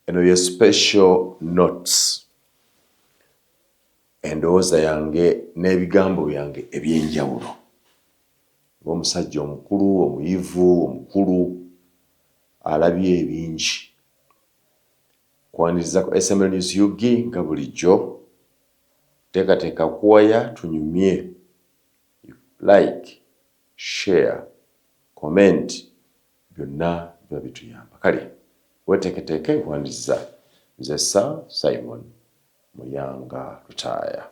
eno ye special notes endowooza yange n'ebigambo byange ebyenjawulo ng'omusajja omukulu omuyivu omukulu alabye ebingi kwaniriza ku SML News UG nga bulijjo teekateeka kuwaya tunyumye like share comment byonna biba bituyamba kale weteeketeeke nkwaniriza nze Sir Simon Muyanga Lutaaya.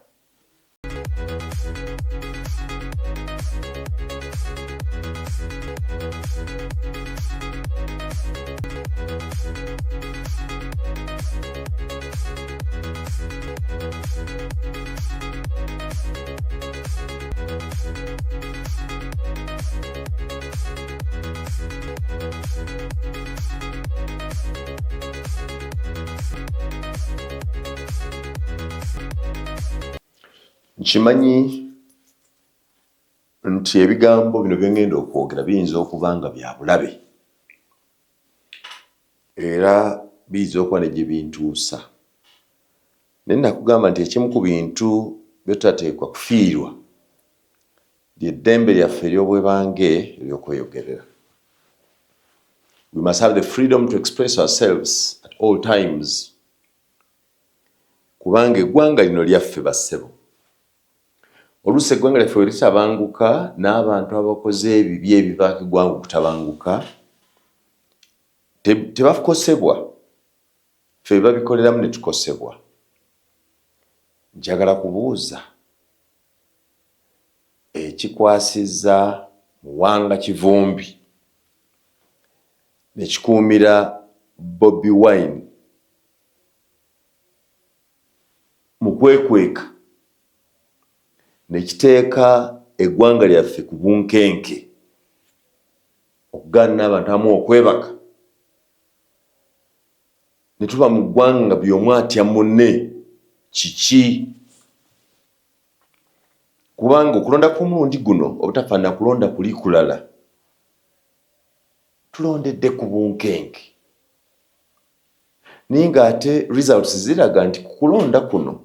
Nkimanyi nti ebigambo bino bye ngenda okwogera biyinza okuba nga bya bulabe era biyinza okuba ne gye bintuusa. Naye nakugamba nti ekimu ku bintu bye tutateekwa kufiirwa ly'eddembe lyaffe ery'obwebange ery'okweyogerera. We must have the freedom to express ourselves at all times. Kubanga eggwanga lino lyaffe bassebo. Oluusi eggwanga lyaffe we litabanguka n'abantu abakoze ebibi ebivaako eggwanga okutabanguka tebakosebwa, ffe babikoleramu ne tukosebwa. Njagala kubuuza ekikwasizza Muwanga Kivumbi ne kikuumira Bobi Wine mu kwekweka ne kiteeka eggwanga lyaffe ku bunkenke okugaana n'abantu amu okwebaka ne tuba mu ggwanga buli omu atya munne kiki? Kubanga okulonda kw'omulundi guno obutafaanana kulonda kuli kulala tulondedde ku bunkenke naye ng'ate results ziraga nti ku kulonda kuno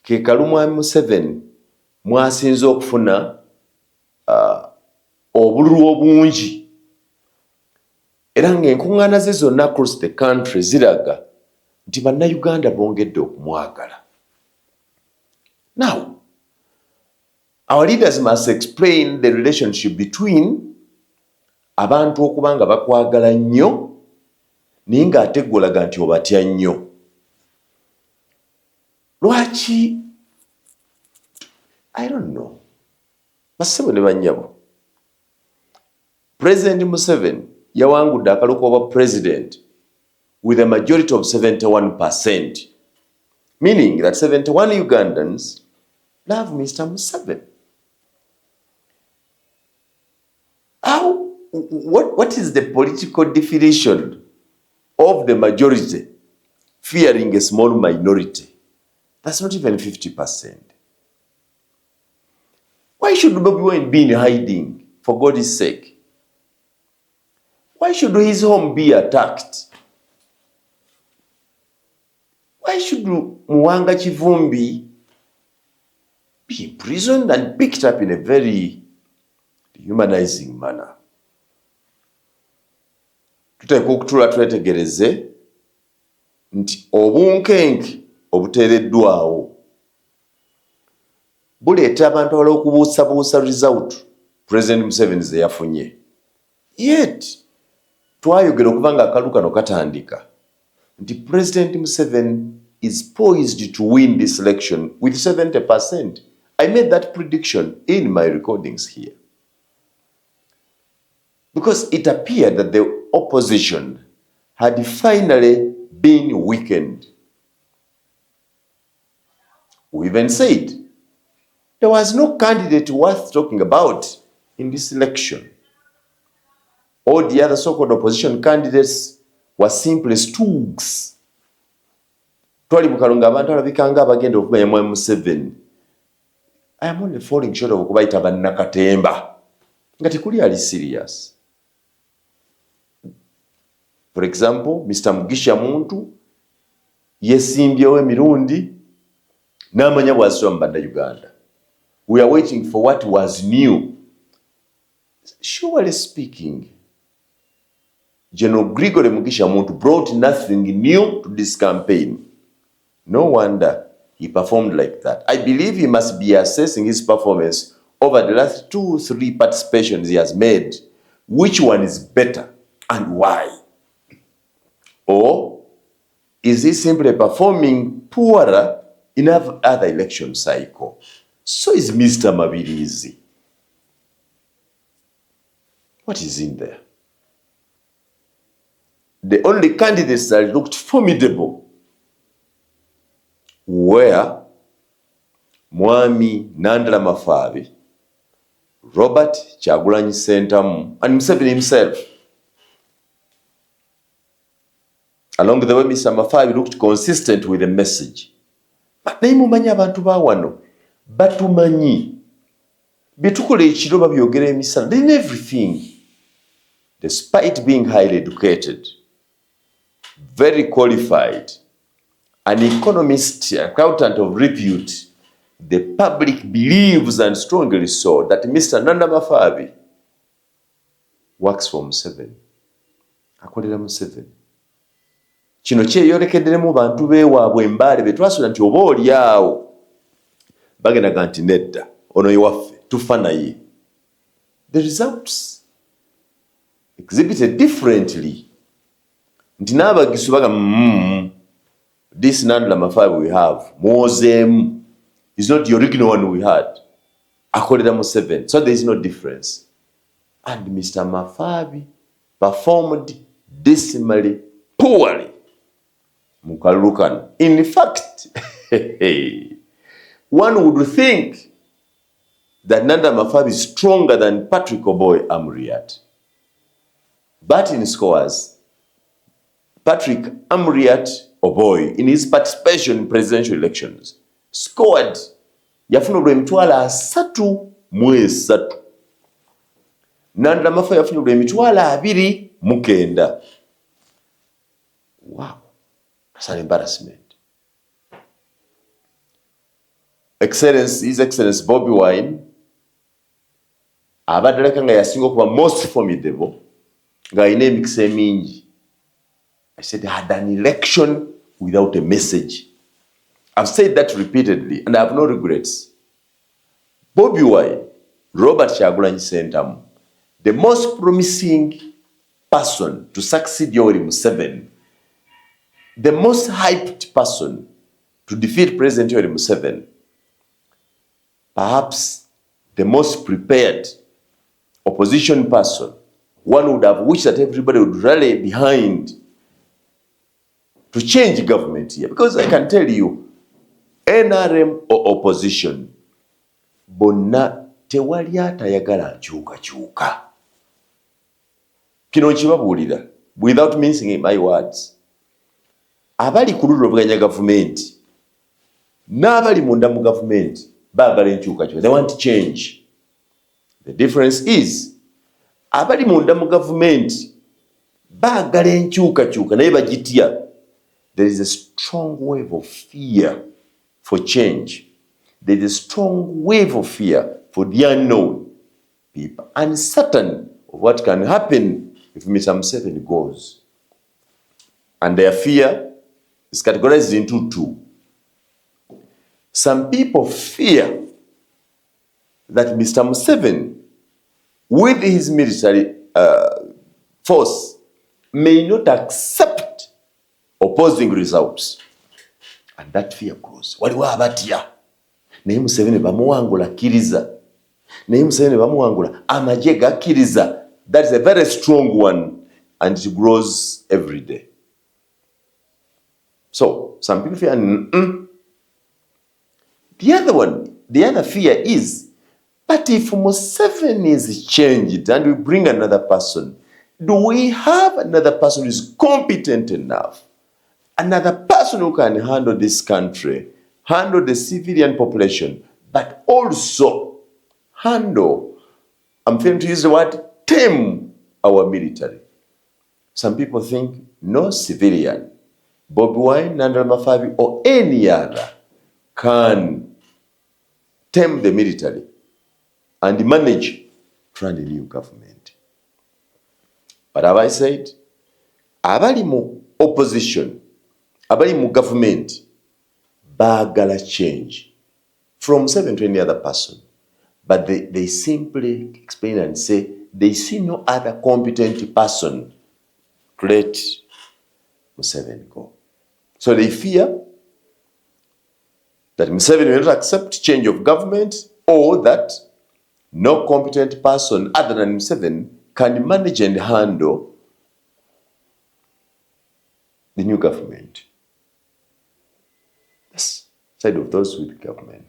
ke Kalumwami Museveni mwasinze okufuna obululu obungi era ng'enkuŋŋaana ze zonna across the country ziraga nti bannayuganda bongedde okumwagala. Now, our leaders must explain the relationship between abantu okuba nga bakwagala nnyo naye ng'ate gw'olaga nti obatya nnyo. Lwaki? I don't know. Bassebo ne bannyabo. President Museveni yawangudde akaluko obwa president with a majority of 71%, meaning that 71 Ugandans love Mr. Museveni. What is the political definition of the majority fearing a small minority? That's not even 50%. Why should Bobi Wine be in hiding, for God's sake? Why should his home be attacked? Why should Muwanga Kivumbi be imprisoned and picked up in a very dehumanizing manner? Tuteekwa okutula twetegereze nti obunkenke obuteereddwawo buleeta abantu abala okubuusabuusa result President Museveni ze yafunye. Yet twayogera okuva nga akalu kano katandika nti President Museveni is poised to win this election with 70%. I made that prediction in my recordings here. Because it appeared that the opposition had finally been weakened. We even said there was no candidate worth talking about in this election. All the other so-called opposition candidates were simply stooges. Twali bukalunga abantu alabikanga abagenda okumanya Mwami Museveni. I am only falling short of okubayita bannakatemba. Nga tekuli ali serious. For example, Mr. Mugisha Muntu yesimbyewo emirundi n'amanya bw'asula mu bannayuganda. We are waiting for what was new. Surely speaking, General Gregory Mugisha Muntu brought nothing new to this campaign. No wonder he performed like that. I believe he must be assessing his performance over the last 2-3 participations he has made. Which one is better and why? Or is he simply performing poorer in other election cycle? So is Mr. Mabirizi. What is in there? The only candidates that looked formidable were Mwami Nandala Mafabi, Robert Kyagulanyi Ssentamu, and Museveni himself. Along the way, Mr. Mafabi looked consistent with the message. But naye mumanyi abantu bawano batumanyi byetukola ekiro babyogera emisana. They know everything. Despite being highly educated, very qualified, an economist, accountant of repute, the public believes and strongly so that Mr. Nanda Mafabi works for Museveni. Akolera Museveni. Kino kyeyolekedderemu bantu beewaabwe embaale be twasula nti oba oli awo bagendaga nti nedda ono ewaffe tufa naye. The results exhibited differently. Nti n'abagisu baga this Nandala Mafabi we have muwozeemu is not the original one we had. Akolera Museveni. So there is no difference. And Mr. Mafabi performed dismally, poorly. Mukalukano. In fact, one would think that Nanda Mafabi is stronger than Patrick Oboy Amuriat. But in scores, Patrick Amuriat Oboy, in his participation in presidential elections, scored yafunibwa emitwalo 3 mu 3. Nandala Mafabi yafunibwa emitwalo 29. Wow, that's an embarrassment. His Excellency Bobi Wine abadde aleka nga yasinga okuba most formidable nga alina emikisa emingi. I said he had an election without a message. I've said that repeatedly and I have no regrets. Bobi Wine, Robert Kyagulanyi Ssentamu, the most promising person to succeed Yoweri Museveni, the most hyped person to defeat President Yoweri Museveni, perhaps the most prepared opposition person, one would have wished that everybody would rally behind to change government here. Because I can tell you, NRM or opposition, bonna tewali atayagala nkyukakyuka. Kino nkibabuulira, without mincing in my words. Abali ku ludda oluvuganya gavumenti n'abali munda mu gavumenti baagala enkyukakyuka. They want change. The difference is, abali munda mu gavumenti baagala enkyukakyuka naye bagitya. There is a strong wave of fear for change. There is a strong wave of fear for the unknown. People uncertain of what can happen if Mr. Museveni goes. And their fear is categorized into 2. Some people fear that Mr. Museveni, with his military force, may not accept opposing results. And that fear grows. Waliwo abatya. Naye Museveni bamuwangula akkiriza. Naye Museveni bamuwangula amagye gakkiriza. That is a very strong one and it grows every day. So, some people fear, The other fear is, but if Museveni is changed and we bring another person, do we have another person who is competent enough? Another person who can handle this country, handle the civilian population, but also handle, I'm failing to use the word, tame our military. Some people think no civilian Bobi Wine, Nandala Mafabi, or any other can tame the military and manage to run a new government. But have I said, abali mu opposition, abali mu government, bagala change from 7 to any other person. But they simply explain and say they see no other competent person to let Museveni go. So they fear that Museveni will not accept change of government, or that no competent person other than Museveni can manage and handle the new government. That's the side of those with government.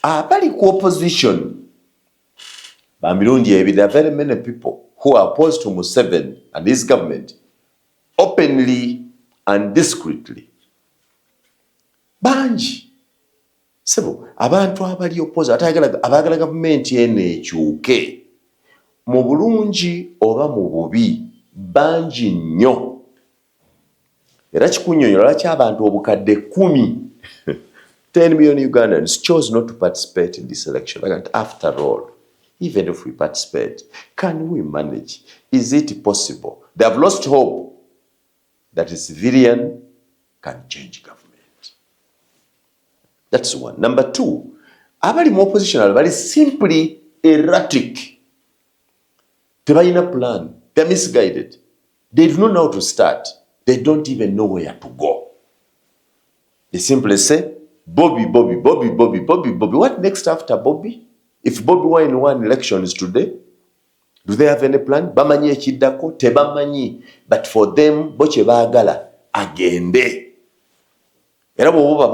Abali ku opposition, there are very many people who are opposed to Museveni and his government, openly and discreetly. Banji sebo abantu abali opposed abagala government ene ekyuke mu bulungi oba mu bubi, banji nnyo. Era kikunyonyola lwaki abantu obukadde 10 10 million Ugandans chose not to participate in this election. Like, after all, even if we participate, can we manage? Is it possible? They have lost hope that a civilian can change government. That's one. Number two, abali mu opposition are simply erratic. Tebayina plan. They're misguided. They do not know how to start. They don't even know where to go. They simply say, Bobi, Bobi, Bobi, Bobi, Bobi, Bobi. What next after Bobi? If Bobi Wine won elections today, do they have any plan? Bamanyi ekiddako? Tebamanyi. But for them, boche baagala agende. Era bw'oba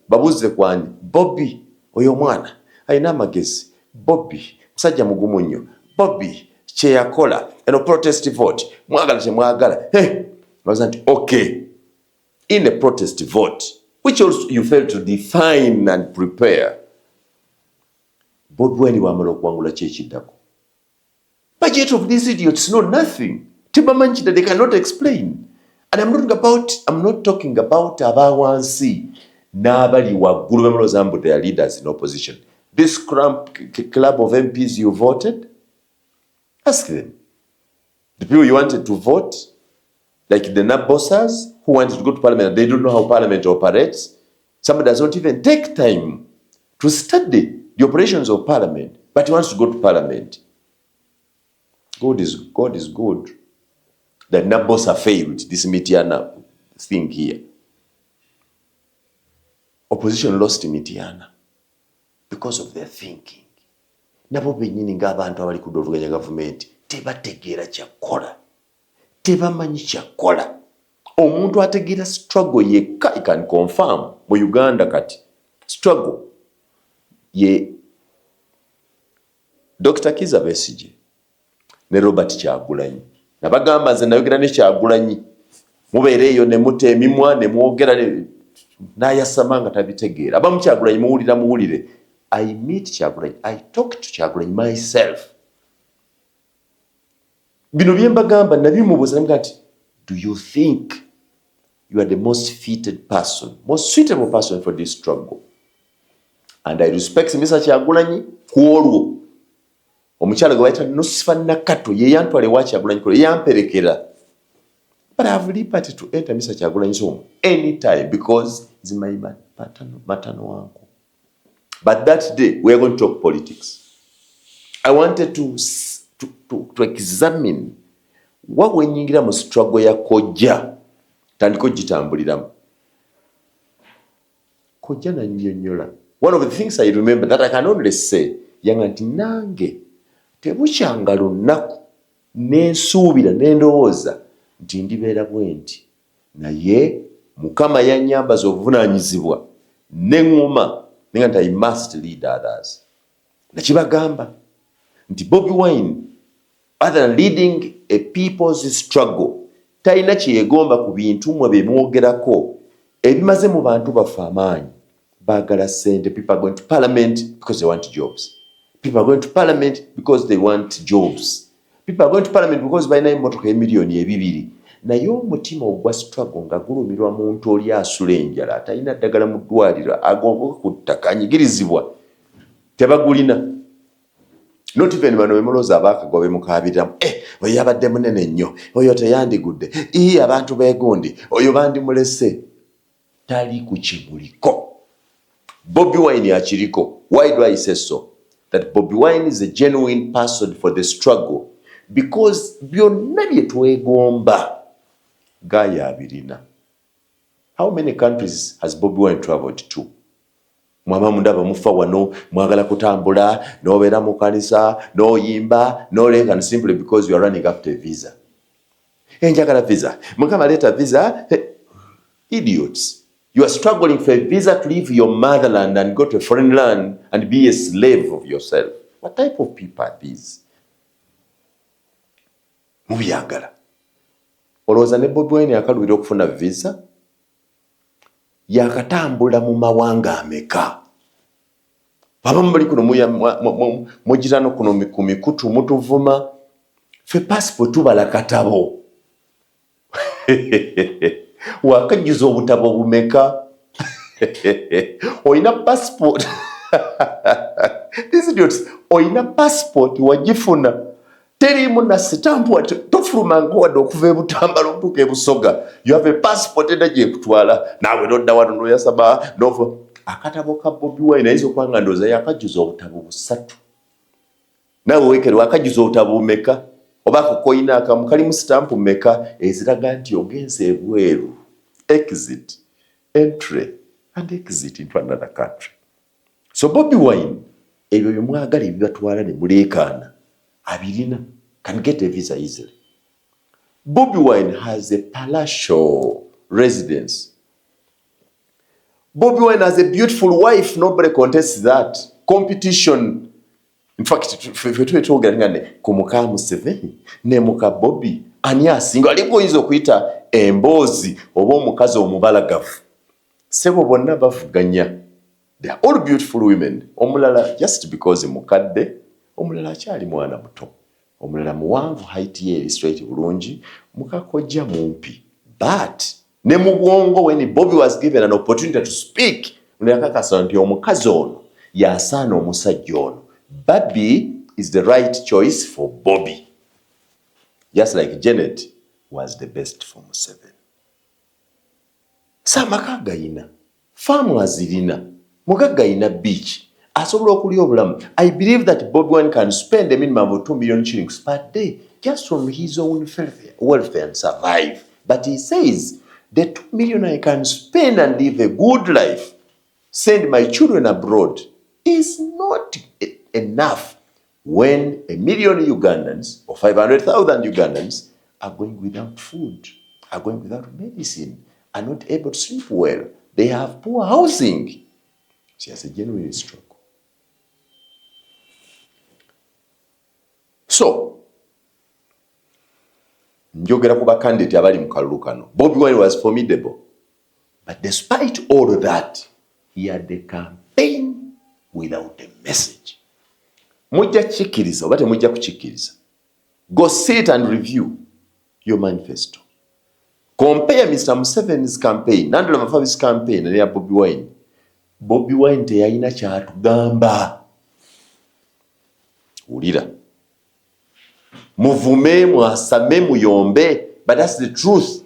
babuuze kwani, Bobi oyo mwana alina amagezi, Bobi musajja mugumu nnyo, Bobi kye yakola, protest vote, mwagala temwagala. Okay, in a protest vote, which also you fail to define and prepare, Bobi Wine wamala okuwangula kye kiddako. Budget of these idiots know nothing. Tebamanyi that they cannot explain. And I'm not talking about abawansi n'abali waggulu bemulozambu, their leaders in opposition. This club of MPs you voted, ask them. The people you wanted to vote, like the Nabosas who wanted to go to parliament, they don't know how parliament operates. Somebody does not even take time to study the operations of parliament, but he wants to go to parliament. God is good. The Nabosa failed this Mitiana thing here. Opposition lost Mitiana because of their thinking. Nabo benyini ng'abantu abali ku dovuganya government tebategeera kyakola, tebamanyi kyakola. Omuntu ategeera struggle yekka, I can confirm mu Uganda kati struggle ye Dr. Kiza Besigye ne Robert Kyagulanyi. Nabagamba nze nayogera ne Kyagulanyi, mubeere eyo ne muta emimwa ne mwogera n'ayasama nga tabitegeera. Abamu Kyagulanyi muwulire. I meet Kyagulanyi, I talk to Kyagulanyi myself. Bino bye mbagamba nabimubuuza namuga nti, do you think you are the most fitted person, most suitable person for this struggle? And I respect Mr. Kyagulanyi ku olwo. Omukyala gwe bayita Nosifa Nakato ye yantwala ewa Kyagulanyi kulo, yamperekera. But I have liberty to enter Mr. Kyagulanyi's home anytime because he's my matano uncle. But that day we are going to talk politics. I wanted to examine what we nyingira mu struggle ya Kojja tandiko gitambuliramu. Kojja na nnyonnyola. One of the things I remember that I can only say, yanga nti nange tebukyanga lunaku n'ensuubira n'endowooza nti ndibeera bwe nti, naye Mukama yannyambaza obuvunaanyizibwa n'eŋŋuma nenga nti I must lead others. Nakibagamba nti Bobi Wine, other than leading a people's struggle, talina kyeyegomba ku bintu mwe bemwogerako ebimaze mu bantu baffe amaanyi. Baagala ssente. People are going to parliament because they want jobs. People are going to parliament because they want jobs. People are going to parliament because balina emmotoka emiliyoni 2. naye omutima ogwa struggle nga gulumirwa muntu oli asula enjala atalina ddagala mu ddwaliro agoboka ku ttaka anyigirizibwa tebagulina. Not even bano bemulooza abaakagwa bemukaabiramu oyo yabadde munene nnyo oyo teyandigudde abantu beegundi oyo bandimulese. Tali ku kimuliko. Bobi Wine akiriko. Why do I say so? That Bobi Wine is a genuine person for the struggle. Because byonna bye twegomba Gaia abirina. How many countries has Bobi Wine traveled to? Mwama mundaba mufa wano, mwagala kutambula, nobeera mu kanisa, noyimba, nolenga simply because you are running after a visa. Njagala visa. Mukama leeta visa. Idiots. You are struggling for a visa to leave your motherland and go to a foreign land and be a slave of yourself. What type of people are these? Mubiyagala. Olowooza ne Bobi Wine yakalubira okufuna visa? Yakatambula mu mawanga ameka? Abamu bali kuno mugirano kuno ku mikutu mutuvuma. Fe passport tubala katabo. Wakajuza obutabo bumeka? Oyina passport. These idiots. Oyina passport wagifuna. Terimu na sitampu tofuluma ngowadde okuva ebutambala okutuuka ebusoga. You have a passport edagye kutwala. Naawe nodda wano noyasaba nova. Akatabo ka Bobi Wine ayinza okuba nga ndowooza yakajuza obutabo 3. Naawe weekeri wakajuza obutabo bumeka? Oba kokoyina akamu kalimu sitampu meka eziraga nti ogenze ebweru. Exit, entry, and exit into another country. So Bobi Wine, ebyo byemwagala ebibatwala ne muleekaana abirina, can get a visa easily. Bobi Wine has a palatial residence. Bobi Wine has a beautiful wife. Nobody contests that. Competition. In fact, kumuka Museveni ne muka Bobi ani asinga alipo izo kuyita embozi oba omukazi omubalagavu. Sebo bonna bavuganya. They are all beautiful women. Omulala just because mukadde, omulala akyali mwana muto. Omulala muwanvu height ye straight bulungi, mukakojja mumpi. But ne mu bwongo when Bobi was given an opportunity to speak, yakakasa nti omukazi ono yasaana omusajja ono. Bobi is the right choice for Bobi. Just like Janet was the best for Museveni. Samaka gayina. Farm azirina. Mugaga gayina beach. Asobola okulya obulamu. I believe that Bobi Wine can spend a minimum of 2 million shillings per day just from his own welfare and survive. But he says, the 2 million I can spend and live a good life, send my children abroad, is not enough when 1 million Ugandans or 500,000 Ugandans are going without food, are going without medicine, are not able to sleep well. They have poor housing. She has a genuine struggle. So, njogera ku bakandidate abali mu kalulu kano. Bobi Wine was formidable. But despite all of that, he had a campaign without a message. Mujja kikiriza oba temujja kukikiriza. Go sit and review your manifesto. Compare Mr. Museveni's campaign, Nandula Mafabi's campaign, and Bobi Wine. Bobi Wine teyalina kyatugamba. Ulira. Muvume, mwasame, muyombe. But that's the truth.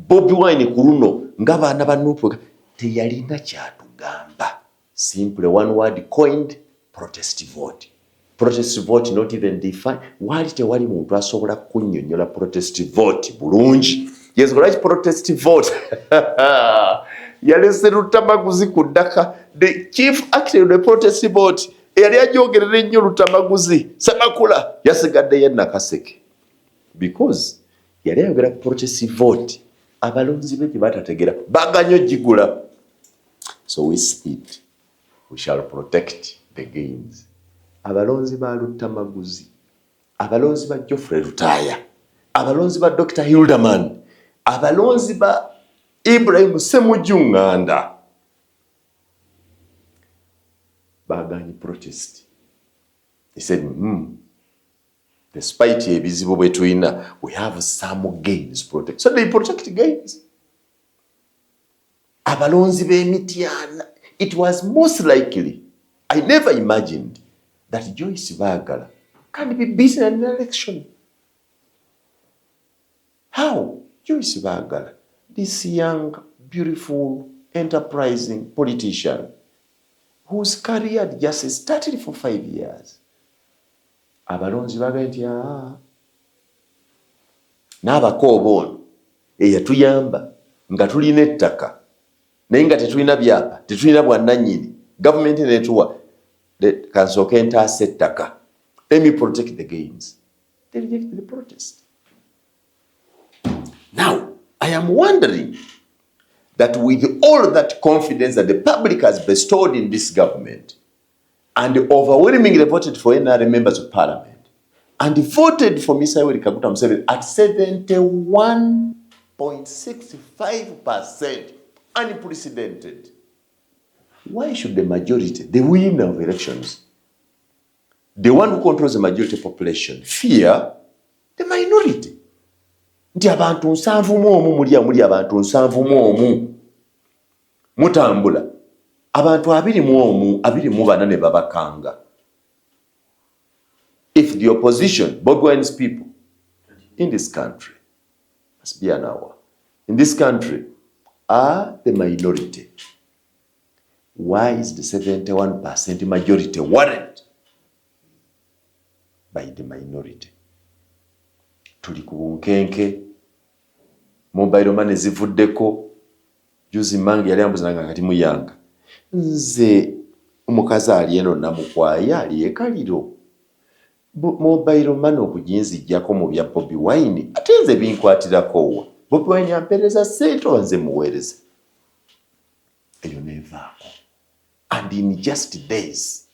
Bobi Wine kuruno, ng'abaana banupwe, teyalina kyatugamba. Simply one word coined, protest vote. Protest vote not even defined. Wali tewali muntu asobola kunnyonnyola protest vote bulungi. Yes, right, protest vote. Yalese Lutamaguzi ku ddaka. The chief actor of the protest vote, eyali ajogerera ennyo Lutamaguzi, Samakula, yasigadde yenna Kaseke. Because yali ayogera ku protest vote, abalonzi be gye batategera baganya ogigula. So we speed. We shall protect the gains. Abalonzi ba Lutamaguzi, abalonzi ba Geoffrey Lutaya, abalonzi ba Dr. Hilderman, abalonzi ba Ibrahim Semujunganda baganye protest. He said, Despite ebizibu bwe tulina, we have some gains protect. So they protect gains. Abalonzi b'Emityana, it was most likely, I never imagined that Joyce Bagala can be beaten in an election. How? Joyce Bagala, this young, beautiful, enterprising politician whose career had just started for 5 years. Abalonzi baga nti n'abakooba ono eyatuyamba nga tulina ettaka naye nga tetulina byapa, tetulina bwannannyini, gavumenti netuwa kansooke ntaasa ettaka. Let me protect the gains. They reject the protest. Now, I am wondering that with all that confidence that the public has bestowed in this government and overwhelmingly voted for NRM members of parliament and voted for Mr. Yoweri Kaguta Museveni at 71.65%, unprecedented. Why should the majority, the winner of elections, the one who controls the majority population, fear the minority? Nti abantu 7 muli abantu 7 mutambula abantu 24 ne babakanga. If the opposition, Bobi Wine's people in this country, must be an hour, in this country are the minority, why is the 71% majority worried by the minority? Tuli ku bunkenke, mobile money zivuddeko. Juzi Mange yali ambuzanga kati muyanga. Nze omukazi ali eno namukwaya ali ekaliro. Mobile money okujinzijjako mu bya Bobi Wine ate nze binkwatirako wa. Bobi Wine ampereza ssente nze muweereza. Eyo nevaako. And in just days,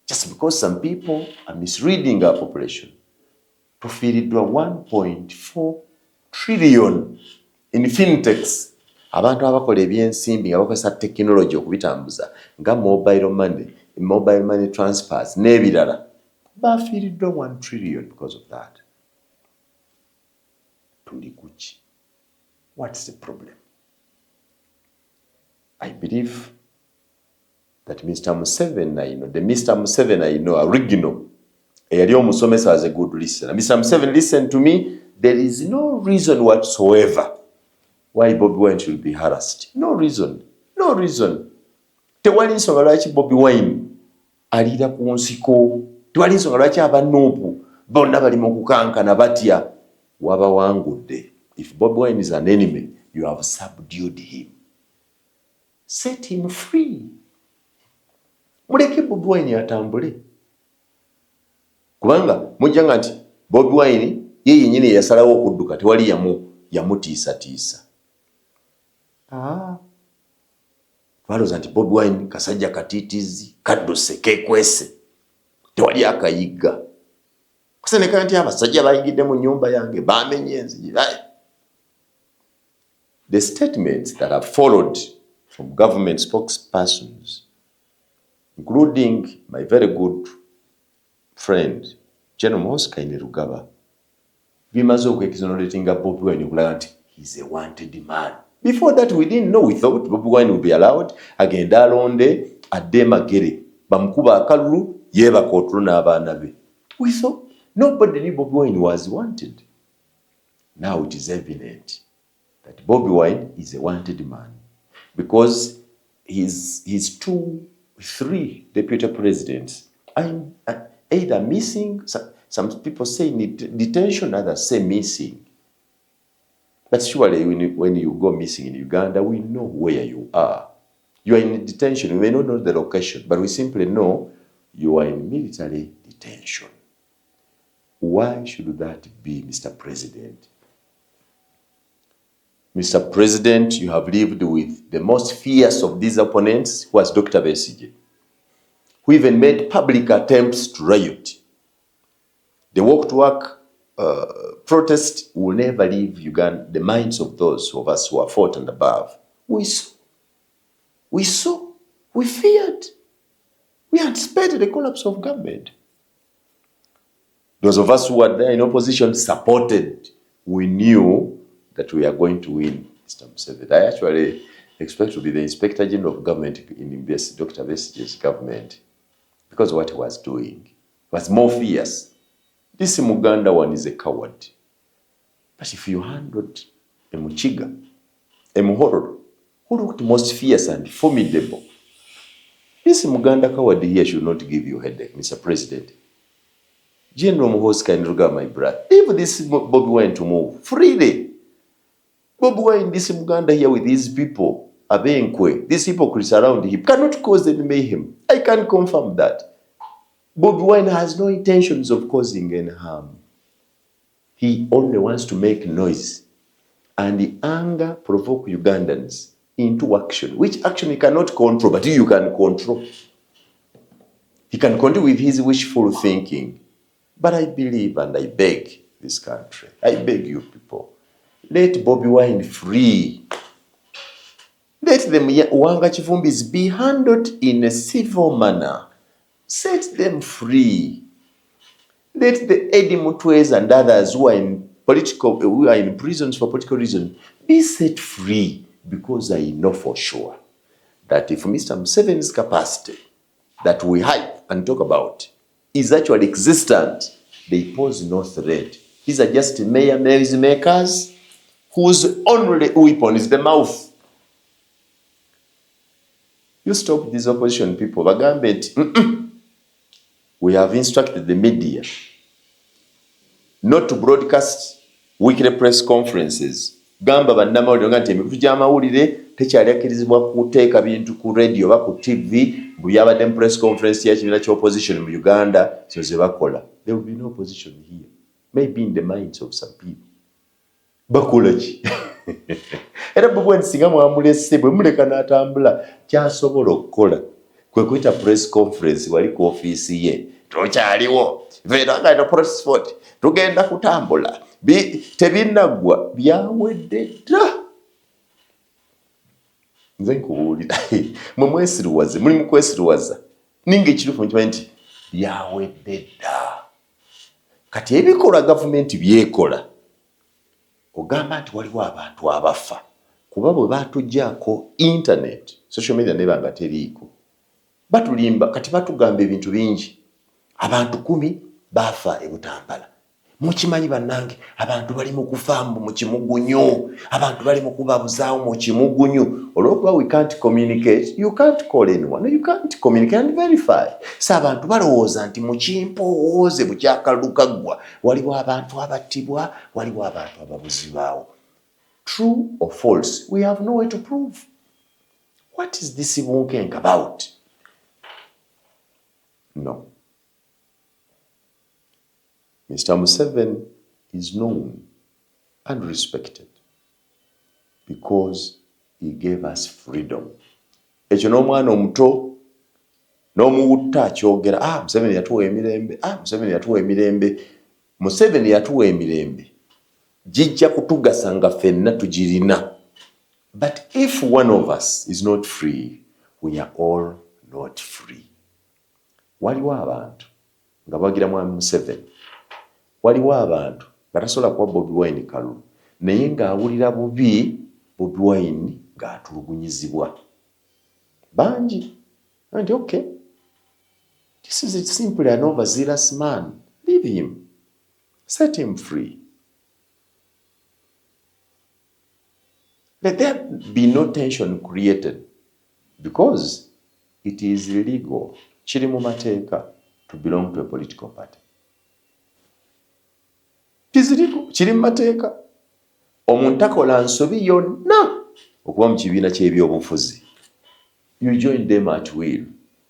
just because some people are misreading our population, tufiiriddwa 1.4 trillion in fintechs. Abantu abakola ebyensimbi nga bakozesa technology okubitambuza nga mobile money transfers n'ebirala bafiiriddwa 1 trillion because of that. Tuli kuki? What's the problem? I believe that Mr. Museveni, I know, original, eyali omusomesa was a good listener. Mr. Museveni, listen to me. There is no reason whatsoever why Bobi Wine should be harassed. No reason. No reason. Tewali nsonga lwaki Bobi Wine alira ku nsiko. Tewali nsonga lwaki abanuupu bonna bali mu kukankana batya. Wabawangudde. If Bobi Wine is an enemy, you have subdued him. Set him free. Muleke Bobi Wine atambule. Kubanga mujjanga nti Bobi Wine ye yennyini yasalawo okudduka, tewali yamutiisatiisa. Twalooza nti Bobi Wine kasajja katiitizi, kadduse keekwese, tewali akayigga. Kuseneka nti abasajja bayingidde mu nnyumba yange bamenye enzigi. The statements that have followed from government spokespersons, including my very good friend, General Moskaine Rugaba, bimaze okwekizonolatinga Bobi Wine okulaga nti he's a wanted man. Before that, we didn't know. We thought Bobi Wine would be allowed. Agenda alonde, adde magere. Bamukuba akalulu, yeba kotulu n'abaana be. We thought nobody knew Bobi Wine was wanted. Now it is evident that Bobi Wine is a wanted man because his 3 deputy presidents are either missing. Some people say detention, others say missing. But surely when you go missing in Uganda, we know where you are. You are in detention. We may not know the location, but we simply know you are in military detention. Why should that be, Mr. President? Mr. President, you have lived with the most fierce of these opponents, who was Dr. Besigye, who even made public attempts to riot. The walk-to-work protest will never leave Uganda, the minds of those of us who are fought and above. We saw, we feared, we anticipated the collapse of government. Those of us who were there in opposition supported. We knew that we are going to win Mr. Museveni. I actually expect to be the Inspector General of Government in Dr. Besigye's government because what he was doing was more fierce. This Muganda one is a coward. But if you handled a Muchiga, a Muhororo, who looked most fierce and formidable, this Muganda coward here should not give you a headache, Mr. President. General Muhoozi Kainerugaba, my brother, leave this Bobi Wine to move freely. Bobi Wine, this Muganda here with these people, Abenkwe, these hypocrites around him, cannot cause any mayhem. I can confirm that. Bobi Wine has no intentions of causing any harm. He only wants to make noise and the anger provoke Ugandans into action, which action he cannot control, but you can control. He can continue with his wishful thinking. But I believe and I beg this country, I beg you people, let Bobi Wine free. Let them Wanga Chifumbis be handled in a civil manner. Set them free. Let the Eddie Mutwes and others who are in prisons for political reasons be set free, because I know for sure that if Mr. Museveni's capacity that we hype and talk about is actually existent, they pose no threat. These are just maze makers whose only weapon is the mouth. You stop these opposition people. We have instructed the media not to broadcast weekly press conferences. Gamba bannamawulire nga nti emikutu gy'amawulire tekyali akkirizibwa kuteeka bintu ku radio oba ku TV buyabadde mu press conference y'ekibiina ky'opposition mu Uganda so ze bakola. There will be no opposition here. Maybe in the minds of some people. Bakola ki? Era bwe singa mwamulese bwe muleka n'atambula ky'asobola okukola kwe kuyita press conference wali ku ofiisi ye. Tokyaliwo. Veera nga protest tugenda kutambula. Tebinnagwa byawedde dda. Nze nkubuulira mwe mwesiruwaze muli mu kwesiruwaza ninga ekirufu mukimanyi nti byawedde dda. Kati ebikola gavumenti byekola ogamba nti waliwo abantu abafa kuba bwe batuggyako internet social media nebanga teriiko batulimba kati batugamba ebintu bingi. Abantu 10 bafa e Butambala. Mukimanyi bannange abantu bali mu kufaamu mu kimugunyu, abantu bali mu kubabuzaawo mu kimugunyu. Olw'okuba we can't communicate, you can't call anyone, no, you can't communicate and verify. So abantu balowooza nti mu kimpowooze bukyakalukaggwa waliwo abantu abattibwa, waliwo abantu ababuzibwawo. True or false, we have no way to prove. What is this wonking about? No. Mr. Museveni is known and respected because he gave us freedom. Ekyo n'omwana omuto n'omuwutta akyogera, Museveni yatuwa emirembe, Museveni yatuwa emirembe. Museveni yatuwa emirembe gijja kutugasa nga ffenna tugirina. But if one of us is not free, we are all not free. Waliwo abantu nga bagira mwami Museveni. Waliwo abantu batasobola kuba Bobi Wine kalulu naye ng'awulira bubi Bobi Wine ng'atulugunyizibwa. Bangi. And okay, this is simply an overzealous man. Leave him. Set him free. Let there be no tension created because it is illegal, kiri mu mateeka, to belong to a political party. It is illegal, kiri mu mateeka. Omuntu akola nsobi yonna okuba mu kibiina ky'ebyobufuzi. You join them at will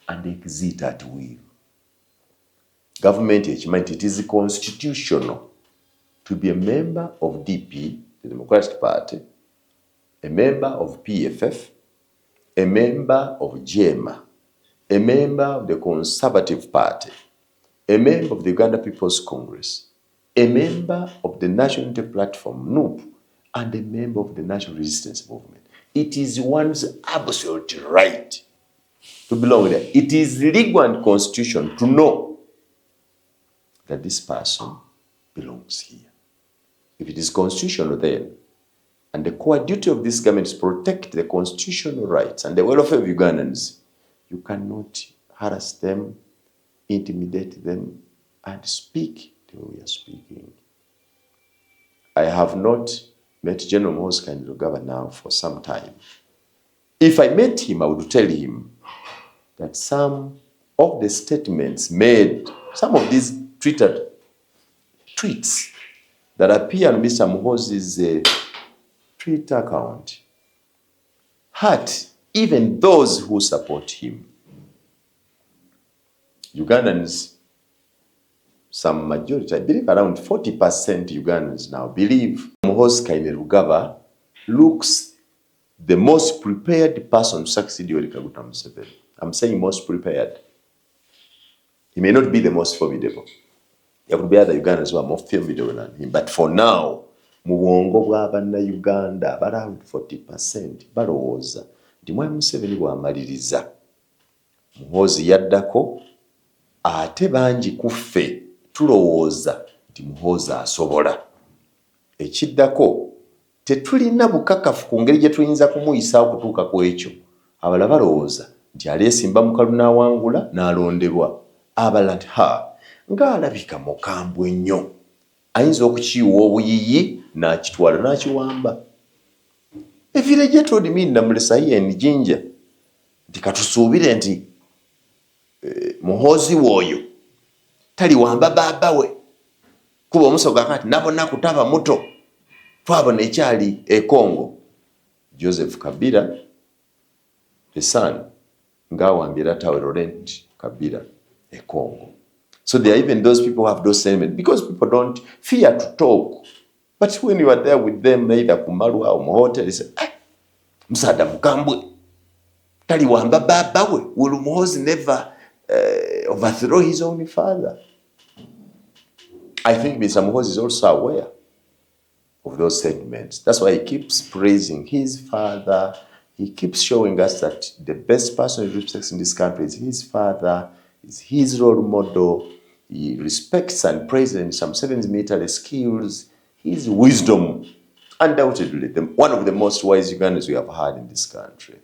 and exit at will. Government ekimanyi it is constitutional to be a member of DP, the Democratic Party, a member of PFF, a member of JEMA, a member of the Conservative Party, a member of the Uganda People's Congress, a member of the National Unity Platform, NUP, and a member of the National Resistance Movement. It is one's absolute right to belong there. It is legal and constitutional to know that this person belongs here. If it is constitutional then, and the core duty of this government is to protect the constitutional rights and the welfare of Ugandans, you cannot harass them, intimidate them, and speak the way we are speaking. I have not met General Muhoozi Kainerugaba now for some time. If I met him, I would tell him that some of the statements made, some of these tweets that appear on Mr. Muhoozi's Twitter account hurt even those who support him. Ugandans, some majority, I believe around 40% Ugandans now believe Muhoozi Kainerugaba looks the most prepared person to succeed Yoweri Kaguta Museveni. I'm saying most prepared. He may not be the most formidable. There could be other Ugandans who are more formidable than him. But for now, mu bwongo bw'abanna Uganda around 40% balowooza nti Mwami Museveni bw'amaliriza Muhoozi yaddako, ate bangi ku ffe tulowooza nti Muhoozi asobola. Ekiddako tetulina bukakafu ku ngeri gye tuyinza kumuyisa okutuuka ku ekyo. Abalala balowooza nti aleesimba mu kalulu n'awangula n'alonderwa. Abalala nti ng'alabika mukambwe nnyo, ayinza okukiyiwa obuyiyi n'akitwala n'akiwamba. A village told me namulesa ye and Jinja nti katusuubire nti Muhoozi w'oyo taliwamba baaba we, kuba omusoga kati nabona kutaba muto twabona ekyali e Congo. Joseph Kabila, the son, ngawambira tawe Laurent Kabila e Congo. So there are even those people who have those sentiments because people don't fear to talk. But when you are there with them, either kumalwa or muhotel, they say, Musada mukambwe taliwamba baba we. Will Muhoozi never overthrow his own father? I think Mr. Muhoozi is also aware of those sentiments. That's why he keeps praising his father. He keeps showing us that the best person he respects in this country is his father, is his role model. He respects and praises some Museveni's military skills, his wisdom, undoubtedly one of the most wise Ugandans we have had in this country.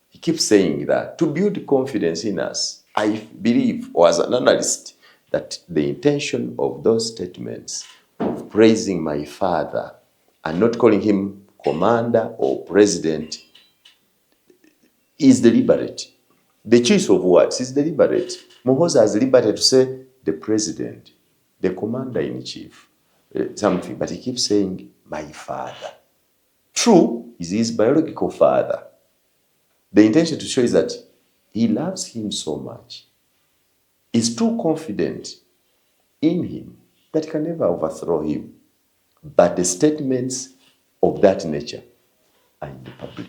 He keeps saying that to build confidence in us. I believe, or as an analyst, that the intention of those statements of praising my father and not calling him commander or president is deliberate. The choice of words is deliberate. Muhoozi has liberty to say the president, the commander-in-chief, something, but he keeps saying my father. True, is his biological father. The intention to show is that he loves him so much, is too confident in him that he can never overthrow him. But the statements of that nature are in the public.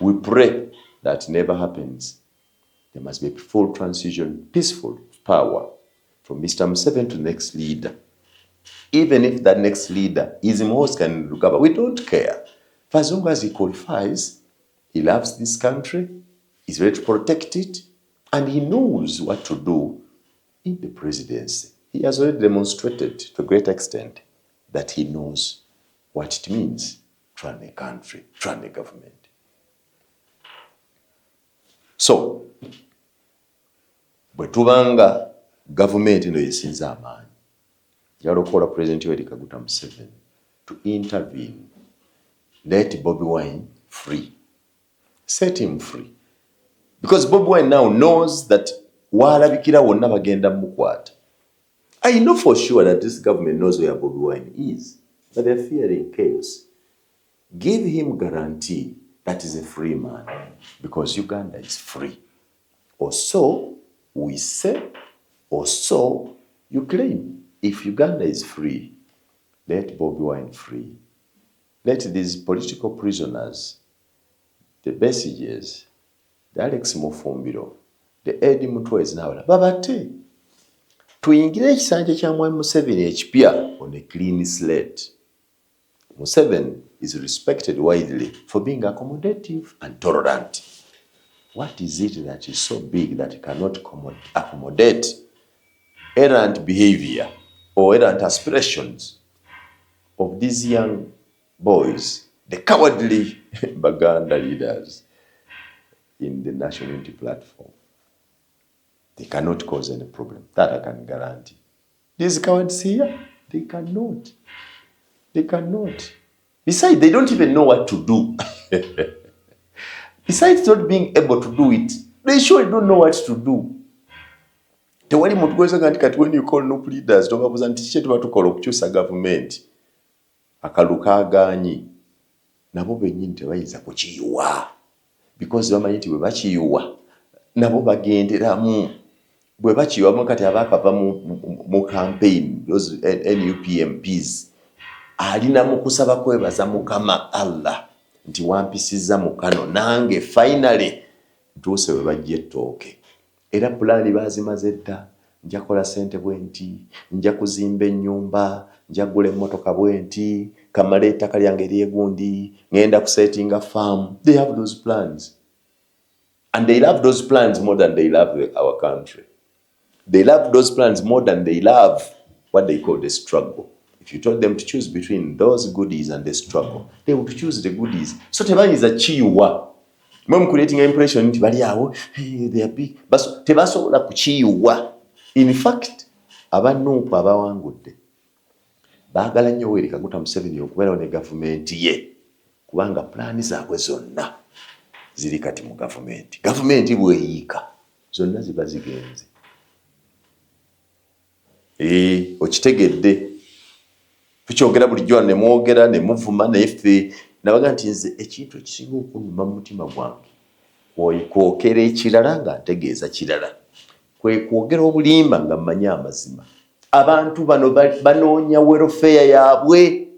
We pray that never happens. There must be a full transition, peaceful power from Mr. Museveni to the next leader. Even if that next leader is Muhoozi Kainerugaba, we don't care. For as long as he qualifies, he loves this country, he's ready to protect it, and he knows what to do in the presidency. He has already demonstrated to a great extent that he knows what it means to run a country, to run a government. So, bwe tubanga government eno yesinza amaanyi, yalokola President Yoweri Kaguta Museveni to intervene, let Bobi Wine free. Set him free. Because Bobi Wine now knows that waalabikira wonna bagenda mukwata. I know for sure that this government knows where Bobi Wine is, but they're fearing chaos. Give him guarantee that he's a free man, because Uganda is free. Or so we say, or so you claim. If Uganda is free, let Bobi Wine free. Let these political prisoners, the Besiges, the Alex Mufumbiro, the Eddie Mutwezi n'abalala babate. Tuyingire ekisanja kya Mwami Museveni ekipya on a clean slate. Museveni is respected widely for being accommodative and tolerant. What is it that is so big that it cannot accommodate errant behavior or errant aspirations of these young boys, the cowardly Baganda leaders in the National Unity Platform. They cannot cause any problem. That I can guarantee. These cowards here, they cannot. They cannot. Besides, they don't even know what to do. Besides not being able to do it, they surely don't know what to do. Tewali muntu gweza ganti kati when you call NUP leaders, tobabuza nti kiki tuba tukola okukyusa government, akaluka aganyi, nabo bennyini tebayinza kukiyiwa. Because bamanyi nti bwe bakiyiwa, nabo bagenderamu. Bwe bakiyiwamu kati abakava mu campaign, those NUP MPs, alina mu kusaba kwebaza Mukama Allah nti wampisiza mu kano nange finally ntuuse we bajja ettooke. Era pulaani bazimaze dda, nja kola ssente bwenti, nja kuzimba ennyumba, nja gula emmotoka bwenti, kamala ettaka lyange eryegundi, ngenda kusetinga farm. They have those plans. And they love those plans more than they love our country. They love those plans more than they love what they call the struggle. If you told them to choose between those goodies and the struggle, they would choose the goodies. So tebanyiza kiyiwa. Mwe creating an impression nti bali awo, hey, they are big. Baso tebasobola kukiyiwa. In fact, abanupu abawangudde baagala nnyo Yoweri Kaguta Museveni okubeerawo ne gavumenti ye, kubanga pulaani zaabwe zonna ziri kati mu gavumenti. Gavumenti bweyiika zonna ziba zigenze. Okitegedde. Tukyogera bulijjo ne mwogera ne muvuma naye ffe nabaga nti nze ekintu ekisinga okunnuma mu mutima gwange kwogera ekirala nga ntegeeza kirala, kwe kwogera obulimba nga mmanyi amazima. Abantu bano banoonya welfare yaabwe.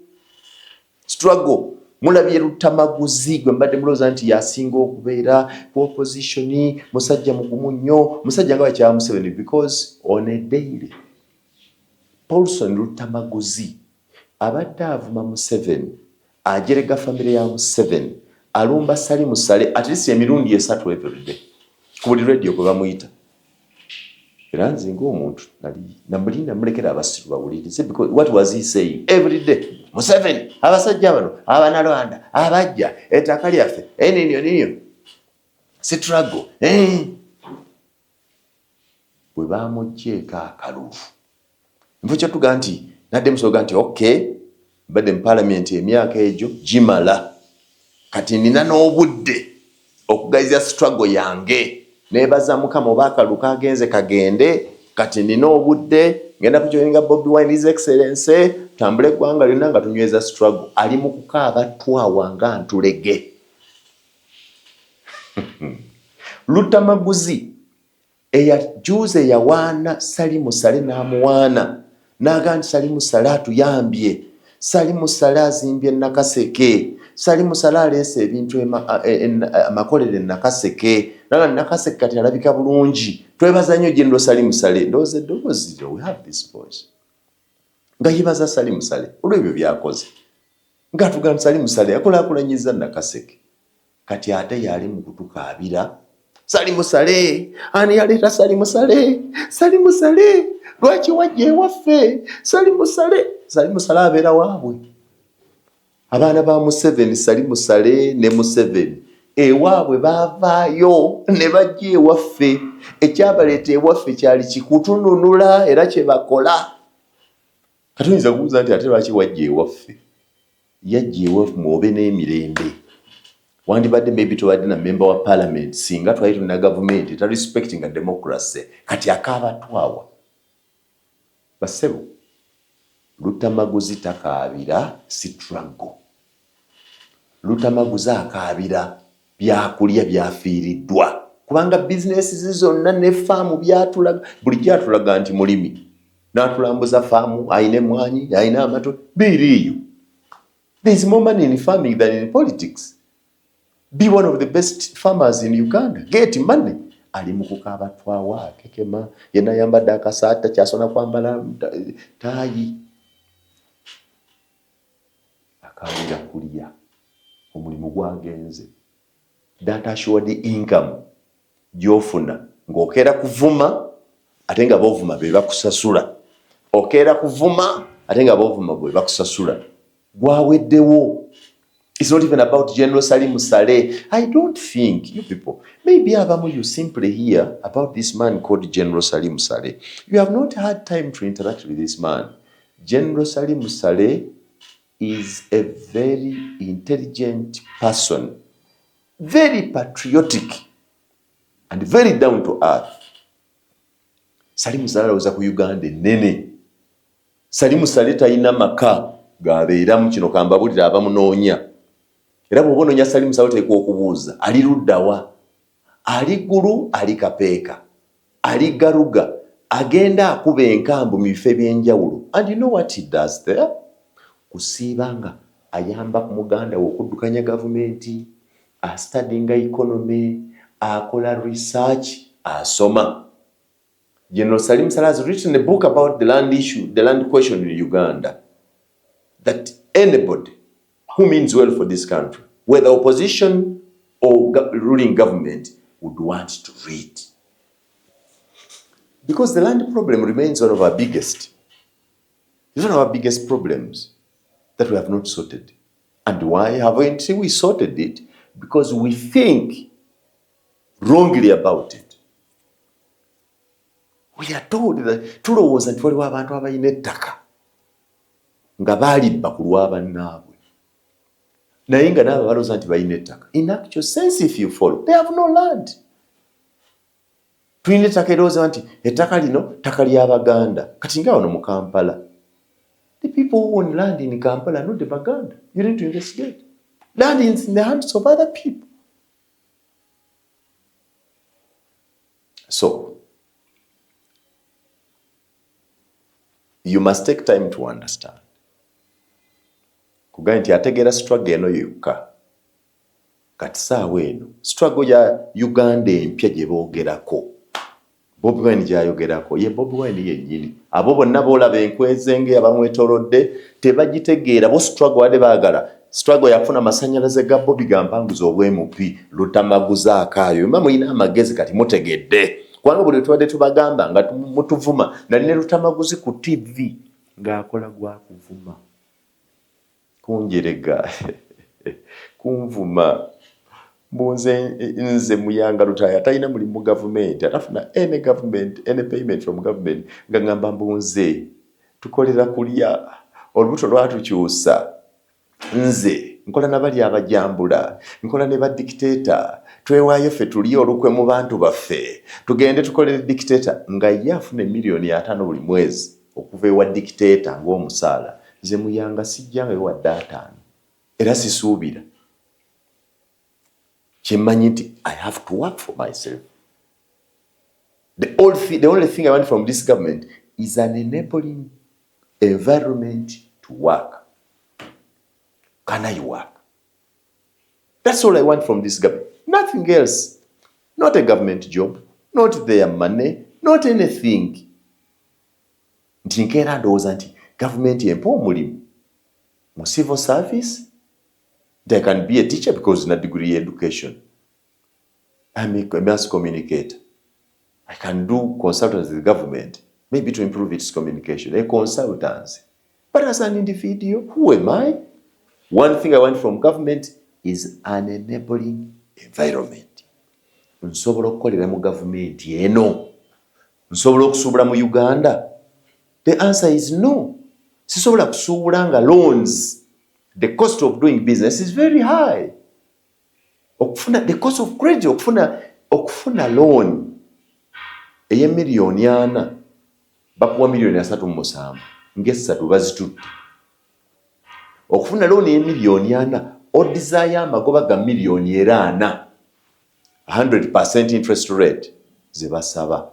Struggle. Mulabye Lutamaguzi gwe mbadde mulowooza nti yasinga okubeera ku opposition, musajja mugumu nnyo, musajja nga bakya Museveni, because on a daily Paulson Lutamaguzi abadde avuma Museveni, ajerega famire ya Museveni, alumba Sali Musale at least emirundi esatu every day ku buli radio kwe bamuyita. Era nze ng'omuntu namulinda mulekera abasiru bawulirize, because what was he saying every day? Museveni, abasajja bano abanalwanda abajja ettaka lyaffe ninyo struggle. Bwe bamugjeeko akalulu, nfo kyotuga nti nadde musoga nti okay, mbadde mu parliament emyaka egyo gimala, kati nina n'obudde okugayiza struggle yange. Nebaza Mukama oba akaluka agenze kagende, kati nina obudde ngenda kujoyinga Bobi Wine, His Excellency, tambule eggwanga lyonna nga tunyweza struggle. Ali mu kukaaba twawa nga ntulege. Lutamaguzi eyajuuze yawaana Sali Musale n'amuwaana, n'aga nti Sali Musale atuyambye, Sali Musale azimbye Nakaseke, Sali Musale aleese ebintu amakolere Nakaseke, naga Nakaseke kati alabika bulungi, twebaza nnyo General Sali Musale. Ndowooza eddoboozi we have this voice nga yebaza Sali Musale olw'ebyo byakoze, nga tugamba Sali Musale yakulaakulanyiza Nakaseke, kati ate yali mu kutukaabira Sali Musale. Ani yaleeta Sali Musale? Sali Musale lwaki wajja ewaffe? Sali Musale. Sali Musale abeera waabwe. Abaana ba Museveni, Sali Musale ne Museveni ewaabwe baavaayo ne bajja ewaffe. Ekyabaleeta ewaffe kyali kikutununula era kye bakola. Katuyinza kubuuza nti ate lwaki wajja ewaffe? Yajja ewaffe mwobe n'emirembe. Wandibadde maybe tobadde na member wa parliament, singa twali tulina gavumenti ta respecting a democracy, kati akaaba twawa. Basebo, Lutamaguzi takaabira struggle. Lutamaguzi akaabira byakulya byafiiriddwa, kubanga businesses zonna ne faamu byatulaga, bulijjo atulaga nti mulimi n'atulambuza faamu, ayina emmwanyi, ayina amatu, biriiyo. There is more money in farming than in politics. Be one of the best farmers in Uganda. Get money. Ali mu kukaaba twawa kekema, yenna yambadde akasaata kyasona kwambala taayi. Akaabira kulya omulimu gwagenze. That assured income gy'ofuna ng'okeera kuvuma ate nga bovuma be bakusasula. Okeera kuvuma ate nga bovuma bwe bakusasula. Gwaweddewo. It's not even about General Salim Saleh. I don't think, you people, maybe abamu you simply hear about this man called General Salim Saleh. You have not had time to interact with this man. General Salim Saleh is a very intelligent person, very patriotic, and very down to earth. Salim Saleh was ku Uganda nene. Salim Saleh talina maka gabeeramu kino kambabulira abamunoonya. Era bw'onoonya Salim Saleh oteekwa okubuuza ali luddawa, ali ggulu, ali kapeeka, ali galuga, agenda akuba enkambu mu bifo eby'enjawulo. And you know what he does there? Kusiiba nga ayamba ku muganda we okuddukanya gavumenti, studying economy, akola research, asoma. General Salim Saleh has written a book about the land issue, the land question in Uganda, that anybody who means well for this country, whether opposition or ruling government, would want to read. Because the land problem remains one of our biggest. It's one of our biggest problems that we have not sorted. And why haven't we sorted it? Because we think wrongly about it. We are told that tulowooza nti waliwo abantu abalina ettaka nga baalibba ku lwa bannaabwe. Naye nga naabo balowooza nti balina ettaka. In actual sense, if you follow, they have no land. Tulina ettaka erowooza nti ettaka lino ttaka ly'Abaganda. Kati nga wano mu Kampala, the people who own land in Kampala are not the Baganda. You need to investigate. Land is in the hands of other people. So, you must take time to understand. Kugamba nti ategeera struggle eno yokka. Kati saawa eno struggle ya Uganda empya gye boogerako. Bobi Wine gy'ayogerako ye Bobi Wine yennyini. Abo bonna boolaba enkwezenge abamwetoolodde tebagitegeera. Bo struggle wadde baagala. Struggle yafuna masannyalaze ga Bobi gampanguza obwemupi lutamaguza akaayo. Mba mulina amagezi kati mutegedde. Kubanga buli tubadde tubagamba nga mutuvuma nalina lutamaguzi ku TV ng'akola gwa kuvuma. Kunjerega kunvuma nze muyanga lutaya talina mulimu mu gavumenti atafuna any government any payment from government nga ngamba mbunze tukolera kulya olubuto lwatukyusa nze nkola nabali abajambula nkola ne ba dictator twewaayo ffe tuliyo olukwe mu bantu baffe tugende tukolere dictator nga ye afuna miliyoni 5 buli mwezi okuva ewa dictator ng'omusaala. Nze muyanga sijjanga ewa data era sisuubira. Kimmanyi nti I have to work for myself. The only thing I want from this government is an enabling environment to work. Can I work? That's all I want from this government. Nothing else. Not a government job, not their money, not anything. Nti nkeera ndowooza nti government empa omulimu mu civil service. They can be a teacher because in a degree education. I'm a mass communicator. I can do consultancy with the government, maybe to improve its communication, a consultancy. But as an individual, who am I? One thing I want from government is an enabling environment. Nsobola okukolera mu government eno. Nsobola okusuubula mu Uganda. The answer is no. Sisobola kusuubula nga loans. The cost of doing business is very high. The cost of credit, okufuna loan eye miliyoni 4 bakuwa miliyoni 3.7 ng'essatu bazitutte. Okufuna loan eye miliyoni 4 odizaayo amagoba ga miliyoni 4 100% interest rate ze basaba.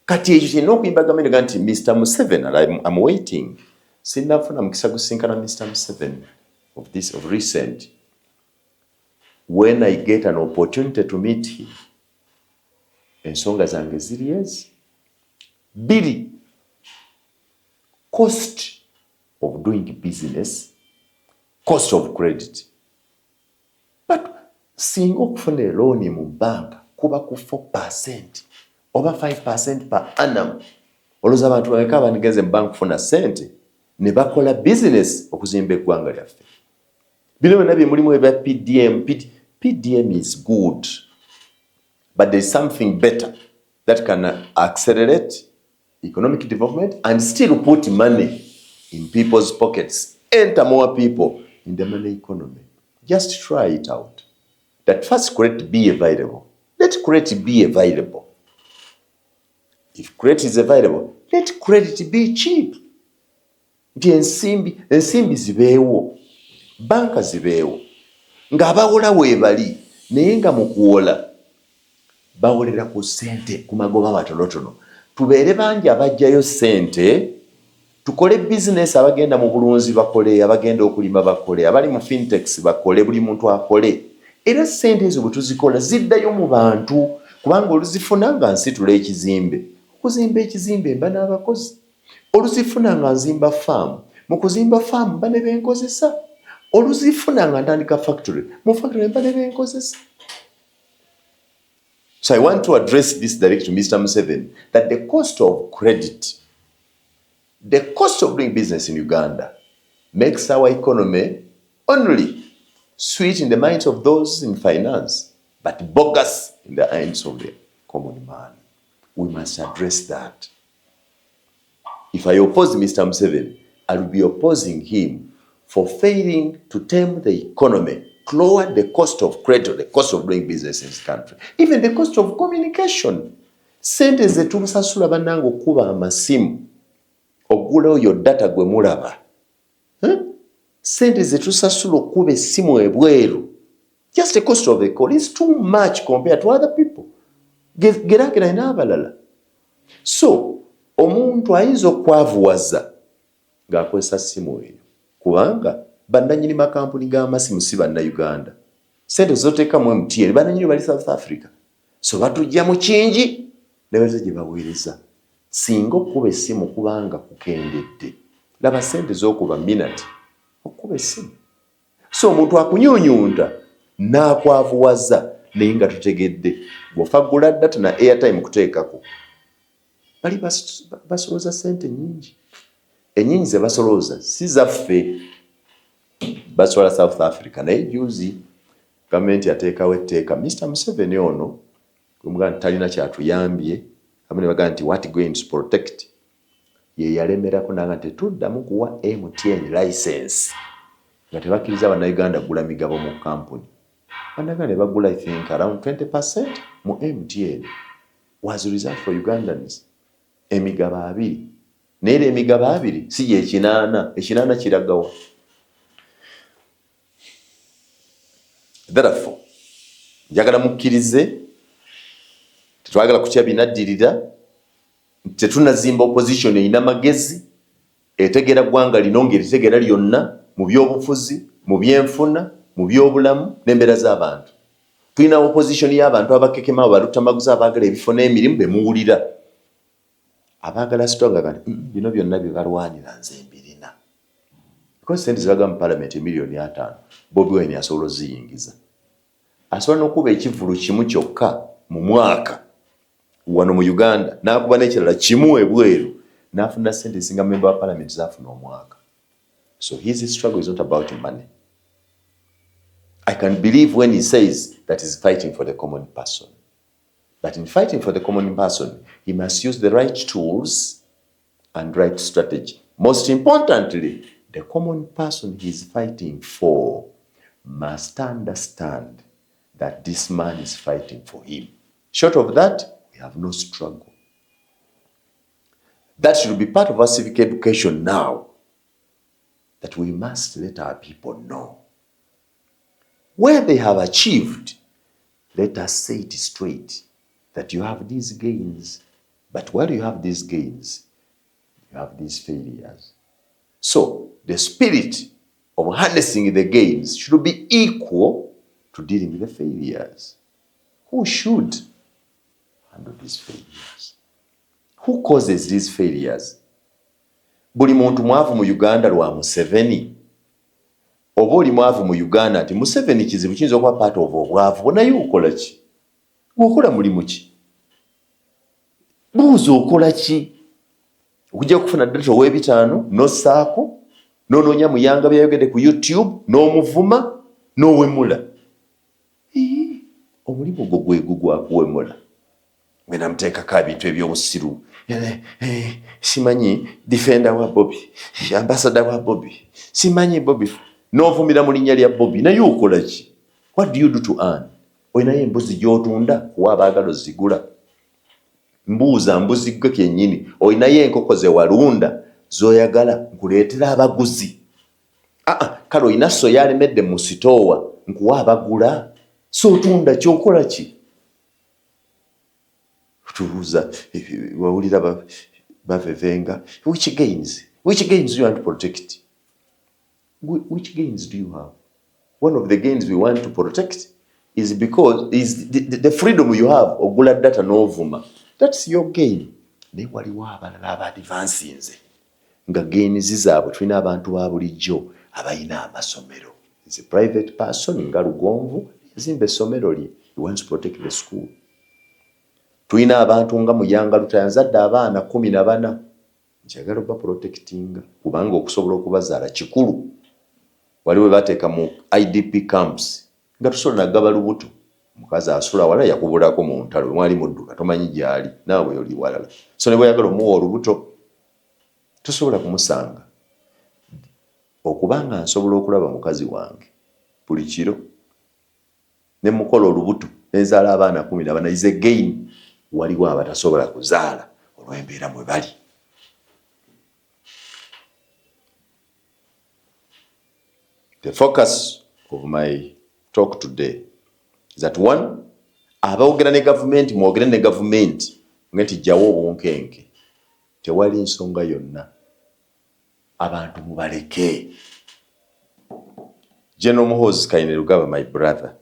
Kati ekyo kirina okuyimbagamira nti Mr. Museveni, I'm waiting. Sinnafuna mukisa gusinkana Mr. Museveni of recent. When I get an opportunity to meet him, ensonga zange ziri ezi. Biri, cost of doing business, cost of credit. But singa okufuna loan mu banka kuba ku 4%, over 5% per annum. Oluza abantu bameka bandigeze mu bank kufuna sente ne bakola business okuzimba eggwanga lyaffe. Bino byonna bye mulimu ebya PDM. PDM is good, but there is something better that can accelerate economic development and still put money in people's pockets, enter more people in the money economy. Just try it out. That first credit be available. Let credit be available. If credit is available, let credit be cheap. Nti ensimbi zibeewo, banka zibeewo, ng'abawola weebali, naye nga mu kuwola bawolera ku ssente ku magoba matonotono. Tubeere bangi abajjayo ssente, tukole bizinesi, abagenda mu bulunzi bakole, abagenda okulima bakole, abali mu fintechs bakole, buli muntu akole. Era ssente ezo bwe tuzikola ziddayo mu bantu, kubanga oluzifuna nga nsitula ekizimbe. Okuzimba ekizimbe mba n'abakozi. Oluzifuna nga nzimba faamu, mu kuzimba faamu mba ne benkozesa. Oluzifuna nga ntandika factory, mu factory mba ne benkozesa. So I want to address this direct to Mr. Museveni, that the cost of credit, the cost of doing business in Uganda makes our economy only sweet in the minds of those in finance, but bogus in the hands of the common man. We must address that. If I oppose Mr. Museveni, I will be opposing him for failing to tame the economy, lower the cost of credit, the cost of doing business in this country, even the cost of communication. Sente ze tumusasula bannange okuba amasimu, ogula oyo data gwe mulaba. Sente ze tusasula okuba essimu ebweru. Just the cost of the call is too much compared to other people. Geragera n'abalala. So, omuntu ayinza okwavuwaza ng'akozesa ssimu eyo. Kubanga bannannyini makampuni g'amasimu si bannayuganda. Sente zoteekamu MTN bannannyini bali South Africa. So batujja mu kingi ne baza gye baweereza. Singa okuba essimu kubanga kukendedde. Laba sente z'okuba minute okuba essimu. So omuntu akunyuunyunta n'akwavuwaza naye nga tutegedde. Bw'ofa gula data na airtime kuteekako. Bali basolooza sente nnyingi. Ennyingi ze basolooza si zaffe. Baswala South Africa. Naye juzi gavumenti yateekawo etteeka. Mr. Museveni ono kumugamba nti talina kyatuyambye. Abone bagamba nti what going to protect. Ye yalemerako nanga nti tuddamu kuwa MTN license. Nga tebakkiriza bannayuganda gula migabo mu kampuni. Bannayuganda bagula I think around 20% mu MTN. Was reserved for Ugandans. Emigabo 2. Naye emigabo 2 si ye ekinaana kiragawa. Therefore, njagala mukkirize, tetwagala kutya binaddirira, tetunazimba opposition erina magezi, etegeera ggwanga lino ng'eritegeera lyonna mu by'obufuzi, mu byenfuna, mu by'obulamu n'embeera z'abantu. Tulina opposition y'abantu abakekema abalutamaguzi abaagala ebifo n'emirimu be muwulira. Abaagala sitonga kati bino byonna bye balwanira nze mbirina. Because sente zibaga mu parliament milioni 5, Bobi Wine asobola oziyingiza. Asobola n'okuba ekivulu kimu kyokka mu mwaka wano mu Uganda, n'akuba n'ekirala kimu ebweru, n'afuna sente ezinga member wa parliament zafuna omwaka. So his struggle is not about money. I can believe when he says that he's fighting for the common person. But in fighting for the common person, he must use the right tools and right strategy. Most importantly, the common person he's fighting for must understand that this man is fighting for him. Short of that, we have no struggle. That should be part of our civic education now, that we must let our people know. Where they have achieved, let us say it straight, that you have these gains, but where you have these gains, you have these failures. So, the spirit of harnessing the gains should be equal to dealing with the failures. Who should handle these failures? Who causes these failures? Buli muntu mwavu mu Uganda lwa Museveni. Oba oli mwavu mu Uganda nti Museveni kizibu kiyinza okuba part of obwavu, naye ukola ki? Gwokola mulimu ki? buuza okola ki okujja kufuna data ow'ebitaano n'ossaako n'onoonya muyanga byayogedde ku YouTube n'omuvuma n'owemula. Omulimu gwo gwegwo gwakuwemula ngenda muteekako ebintu ebyobusiru. Simanyi defender wa Bobi, ambassador wa Bobi, simanyi Bobi, n'ovumira mu linnya lya Bobi. Naye okola ki? What do you do to earn? Oyinayo embuzi gy'otunda kuwa abaagala ozigula. Mbuuza mbuzi gwe kennyini. Oyinayo enkoko ze walunda z'oyagala nkuleetera abaguzi. Kale oyina soya alemedde mu sitoowa nkuwa abagula. So otunda kyokola ki? Tubuuza wawulira bavevenga. Which gains do you want to protect? Which gains do you have? One of the gains we want to protect is because the freedom you have ogula data n'ovuma. That's your gain. Naye waliwo abalala abadvansinze nga gains zaabwe. Tulina abantu ba bulijjo abalina amasomero. Is a private person nga Lugonvu yazimba essomero lye. He wants to protect the school. Tulina abantu nga Muyanga Lutayanzadde abaana 14 njagala oba protecting kubanga okusobola okubazaala kikulu. Waliwo bateeka mu IDP camps nga tusobola nagaba lubuto. Mukazi asula wala yakubulako mu ntalo mwali mudduka tomanyi gyali naawe oli walala. So ne bweyagala omuwa olubuto tosobola kumusanga. Okubanga nsobola okulaba mukazi wange buli kiro ne mukola olubuto nezaala abaana 14 is again. Waliwo abatasobola kuzaala olw'embeera mwe bali. The focus of my talk today is that one, aboogera ne gavumenti mwogere ne gavumenti ngeti jjawo obunkenke. Tewali nsonga yonna. Abantu mubaleke. General Muhoozi Kainerugaba, my brother,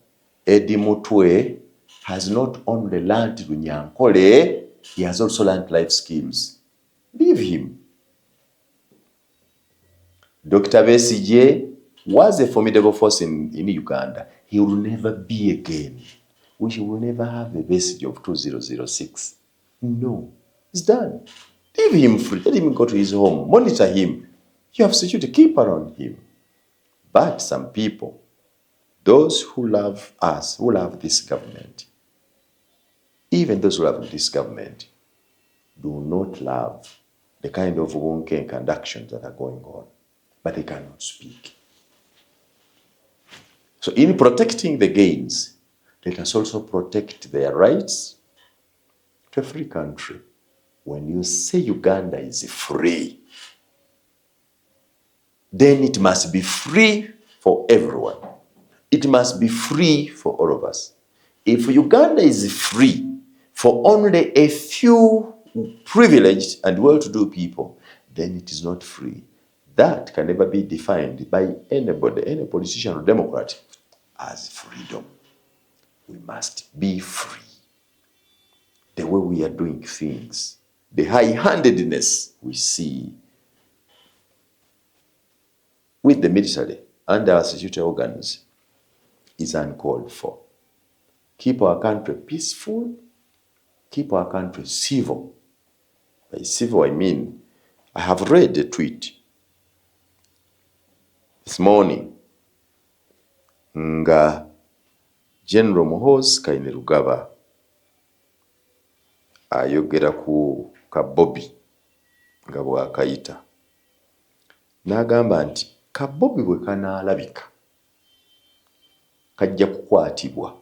Eddie Mutwe has not only learned Runyankole, he has also learned life skills. Leave him. Dr. Besigye was a formidable force in Uganda. He will never be again. We will never have a Besigye of 2006. No. It's done. Leave him free. Let him go to his home. Monitor him. You have security. Keep around him. But some people, those who love us, who love this government, even those who love this government, do not love the kind of wonky and actions that are going on, but they cannot speak. So in protecting the gains, let us also protect their rights to a free country. When you say Uganda is free, then it must be free for everyone. It must be free for all of us. If Uganda is free for only a few privileged and well-to-do people, then it is not free. That can never be defined by anybody, any politician or Democrat, as freedom. We must be free. The way we are doing things, the high-handedness we see with the military and our statutory organs is uncalled for. Keep our country peaceful, keep our country civil. By civil, I mean, I have read a tweet this morning nga General Muhoozi Kainerugaba ayogera ku ka Bobi nga bw'akayita. N'agamba nti ka Bobi bwe kanaalabika kajja kukwatibwa.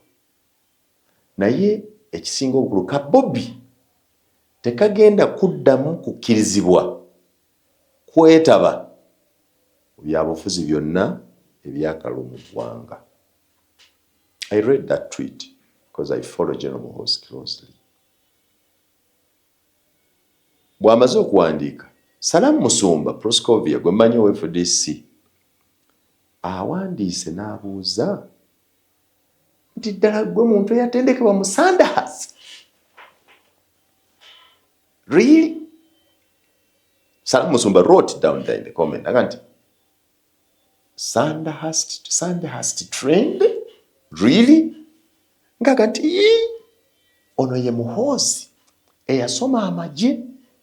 Naye ekisinga obukulu ka Bobi tekagenda kuddamu kukkirizibwa kwetaba mu byabufuzi byonna ebyakalwa mu ggwanga. I read that tweet because I follow General Muhoozi closely. Bw'amaze okuwandiika, Salamu Musumba Proscovia gwe mmanyi owa FDC awandiise n'abuuza nti ddala gwe muntu eyatendekebwa mu Sandhurst. Really? Salamu Musumba wrote down there in the comment nti Sandhurst trend? Really? Ngaga nti ono ye Muhoozi eyasoma amagye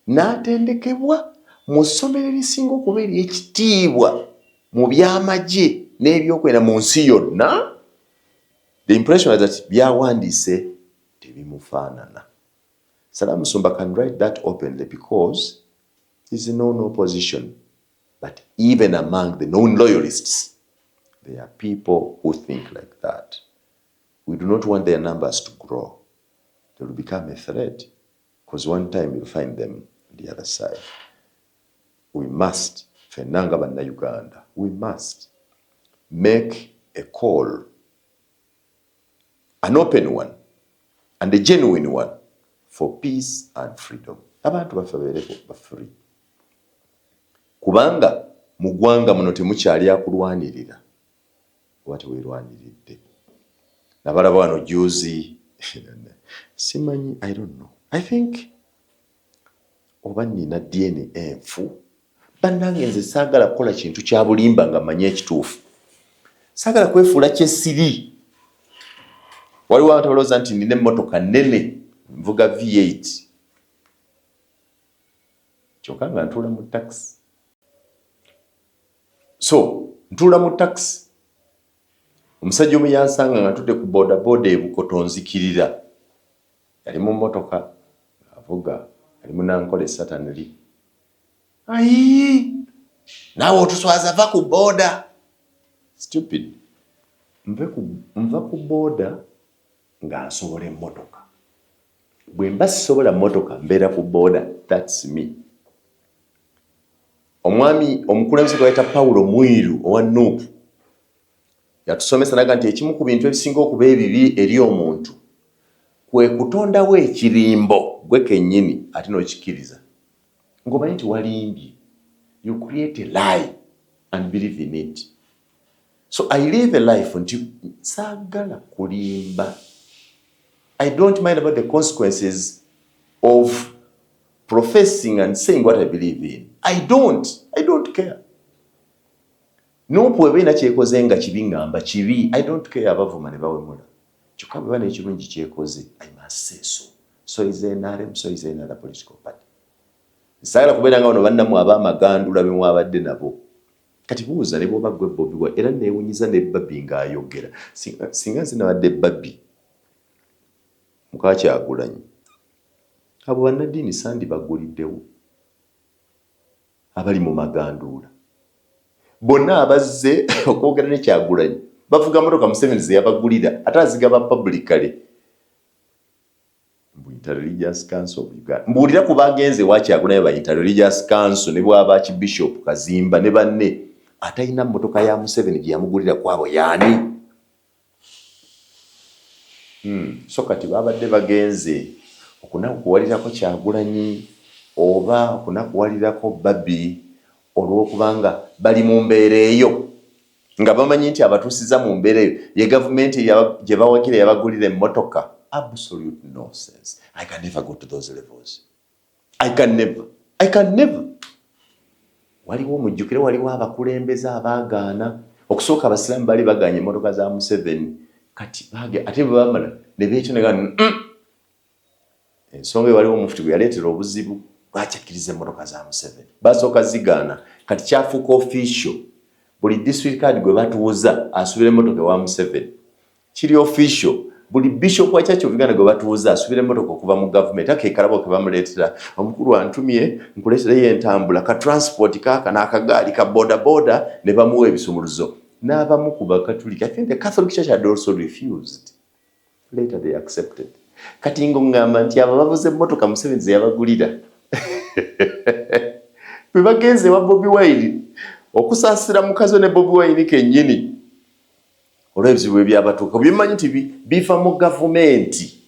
n'atendekebwa mu ssomero erisinga okuba ery'ekitiibwa mu by'amagye n'ebyokwera mu nsi yonna. The impression is that byawandiise tebimufaanana. Salam Musumba can write that openly because he's a known opposition. But even among the known loyalists, there are people who think like that. We do not want their numbers to grow. They will become a threat because one time you'll find them on the other side. We must, Fenanga Banda Uganda, we must make a call, an open one and a genuine one for peace and freedom. Abantu bafe free. Kubanga mu ggwanga muno temukyali akulwanirira oba teweerwaniridde. Nabalaba wano juzi simanyi, I don't know. I think oba nina DNA enfu. Bannange nze saagala kukola kintu kya bulimba nga mmanyi ekituufu. Saagala kwefuula kyesiri. Waliwo abantu balowooza nti nina emmotoka nnene, nvuga V8. Kyokka nga ntuula mu taxi. So, ntuula mu taxi. Omusajja omu yansanga nga ntudde ku bodaboda e Bukoto nzikirira. Yali mu mmotoka, avuga, yali munankole Satanali. Ayi! Naawe otuswaza va ku boda. Stupid. Nva ku boda nga nsobola emmotoka. Bwe mba sisobola mmotoka mbeera ku boda. That's me. Omwami omukulembeze gwe bayita Paulo Mwiru owa Nuupu yatusomesa naga nti ekimu ku bintu ebisinga okuba ebibi eri omuntu kwe kutondawo ekirimbo gwe kennyini ate n'okikiriza. Ng'omanyi nti walimbye. You create a lie and believe in it. So I live a life nti saagala kulimba. I don't mind about the consequences of professing and saying what I believe in. I don't care. N'opu eba kyekoze nga kibi ngamba kibi. I don't care abavuma ne bawemula. Kyokka bwe bana ekirungi kyekoze, I must say so. So is NRM, so is another political party. Saagala kubeera nga bano bannamu ab'amagandula be mwabadde nabo. Kati buuza ne bw'oba gwe Bobi Wine era neewunyiza ne Babi ng'ayogera. Singa nze nabadde Babi muka Kyagulanyi. Abo bannaddiini sandi baguliddewo. Abali mu maganduula. Bonna abazze okwogera ne Kyagulanyi bavuga motoka Museveni ze yabagulira ate azigaba publicly. Inter-Religious Council of Uganda. Mbuulira ku bagenze wa Kyagulanyi ba Inter-Religious Council ne bw'aba Bishop Kazimba ne banne atalina mmotoka ya Museveni gye yamugulira kwabo yaani. So kati babadde bagenze okunakuwalirako Kyagulanyi oba okunakuwalirako Babi olw'okubanga bali mu mbeera eyo nga bamanyi nti abatuusiza mu mbeera eyo ye gavumenti gye bawagira yabagulira emmotoka. Absolute nonsense. I can never go to those levels. I can never. Waliwo mujjukire waliwo abakulembeze abaagaana okusooka abasiraamu bali bagaanye emmotoka za Museveni kati ate bwe bamala ne beetonega ensonga waliwo omufuti gwe yaleetera obuzibu bwakyakiriza emmotoka za Museveni basooka zigaana kati kyafuuka official buli district card gwe batuuza asubira emmotoka ewa Museveni kiri official buli bishop wa Church of Uganda gwe batuuza asubira emmotoka okuva mu government akeekalabo ke bamuleetera omukulu antumye nkuleetera ye entambula ka transport kaaka n'akagaali ka boda ne bamuwa ebisumuluzo n'abamu ku bakatulika. I think the Catholic Church had also refused. Later they accepted. Kati ng'ongamba nti abo bavuze emmotoka Museveni ze yabagulira bwe bagenze wa Bobi Wine okusaasira mukazi ne Bobi Wine kennyini olw'ebizibu ebyabatuuka bimanyi nti bifa mu gavumenti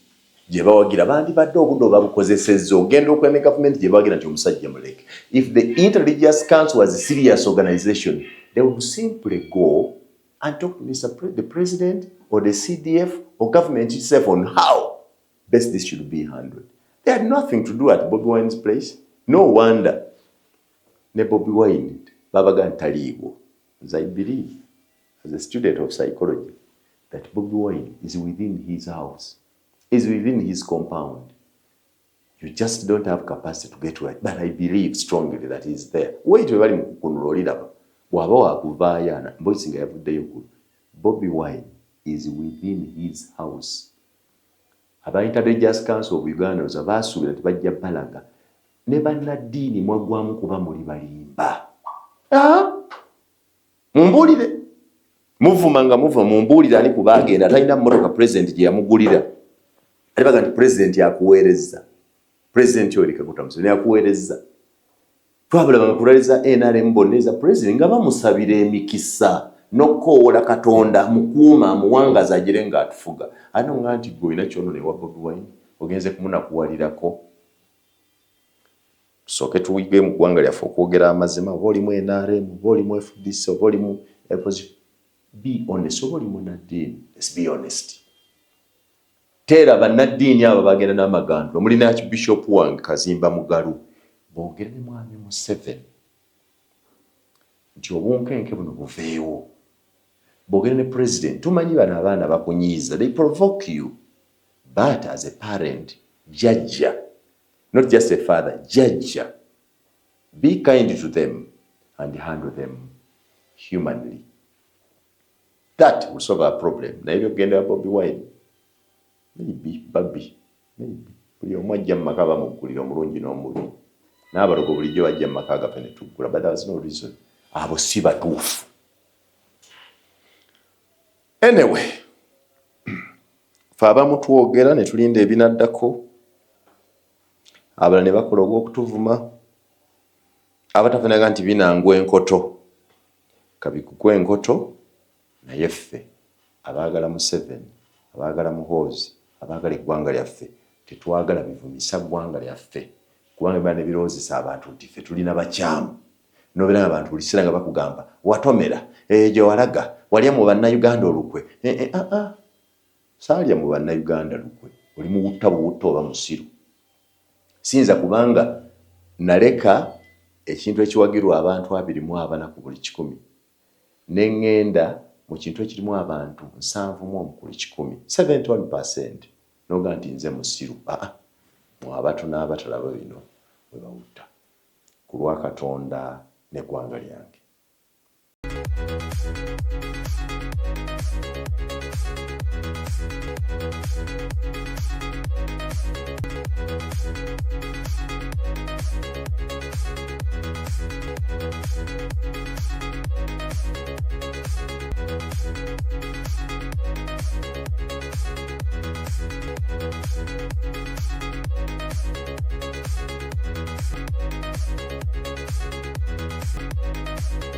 gye bawagira bandibadde obudde obabukozesezza ogenda okwema gavumenti gye bawagira nti omusajja muleke. If the Inter-Religious Council was a serious organization, they would simply go and talk to the president or the CDF or government itself on how best this should be handled. They had nothing to do at Bobi Wine's place. No wonder ne Bobi Wine babaga ntaliibwo. As I believe, as a student of psychology, that Bobi Wine is within his house, is within his compound. You just don't have capacity to get to it. But I believe strongly that he's there. Wait, we bali kunulolira. Bwaba wakuvayana. Mbozi nga yavuddeyo ku. Bobi Wine is within his house. Aba Inter-Religious Council of Uganda was abasuubira nti bajja balaga. Ne bannaddiini mwagwamu kuba muli balimba. Mumbulire. Muvuma mumbulire ani kubagenda talina mmotoka president gye yamugulira. Alibaga nti president yakuweereza. President Yoweri Kaguta Museveni yakuweereza. Twabula bamukulaliza NRM bonneza president nga bamusabira emikisa n'okkoola Katonda mukuuma amuwangaza agire nga atufuga. Ano nga nti gwe olina kyono ne wa Bobi Wine ogenze kumunakuwalirako. Tusooke tuwige mu ggwanga lyaffe okwogera amazima. Oba oli mu NRM, oba oli mu FDC, oba oli mu opposition. Be honest. Oba oli mu naddiini. Let's be honest. Tera bannaddiini abo bagenda n'amagando. Mulina Archbishop wange Kazimba Mugalu. Boogere ne mwami Museveni. Nti obunkenke buno buveewo. Boogere ne president. Tumanyi bano abaana bakunyiiza. They provoke you. But as a parent, judge. Not just a father, judge. Be kind to them and handle them humanly. That will solve our problem. Na hivyo kugenda Bobi Wine. Maybe, Bobi. Maybe. Buli omu ajja mu maka bamuggulira omulungi n'omubi. N'abalogo bulijjo bajja mu maka agaffe ne tuggula. But there was no reason. Abo si batuufu. Anyway. Fe abamu twogera ne tulinda ebinaddako. Abalala ne bakola ogw'okutuvuma. Abatafunaga nti binangwa enkoto. Kabikukwa enkoto naye ffe abaagala Museveni, abaagala Muhoozi, abaagala eggwanga lyaffe tetwagala bivumisa ggwanga lyaffe. Kubanga biba ne biroozesa abantu nti ffe tulina bakyamu. Nobeera abantu buli kiseera nga bakugamba watomera, gye walaga, walya mu bannayuganda olukwe. Saalya mu bannayuganda lukwe. Oli mu butta buwutta oba musiru. Sinza kubanga naleka ekintu ekiwagirwa abantu 24 ku buli 100. Nengenda mu kintu ekirimu abantu 71 ku buli 100. 71%. Noga nti nze musiru. Mu abatu n'abatalaba bino bwe bawutta. Ku lwa Katonda n'eggwanga lyange.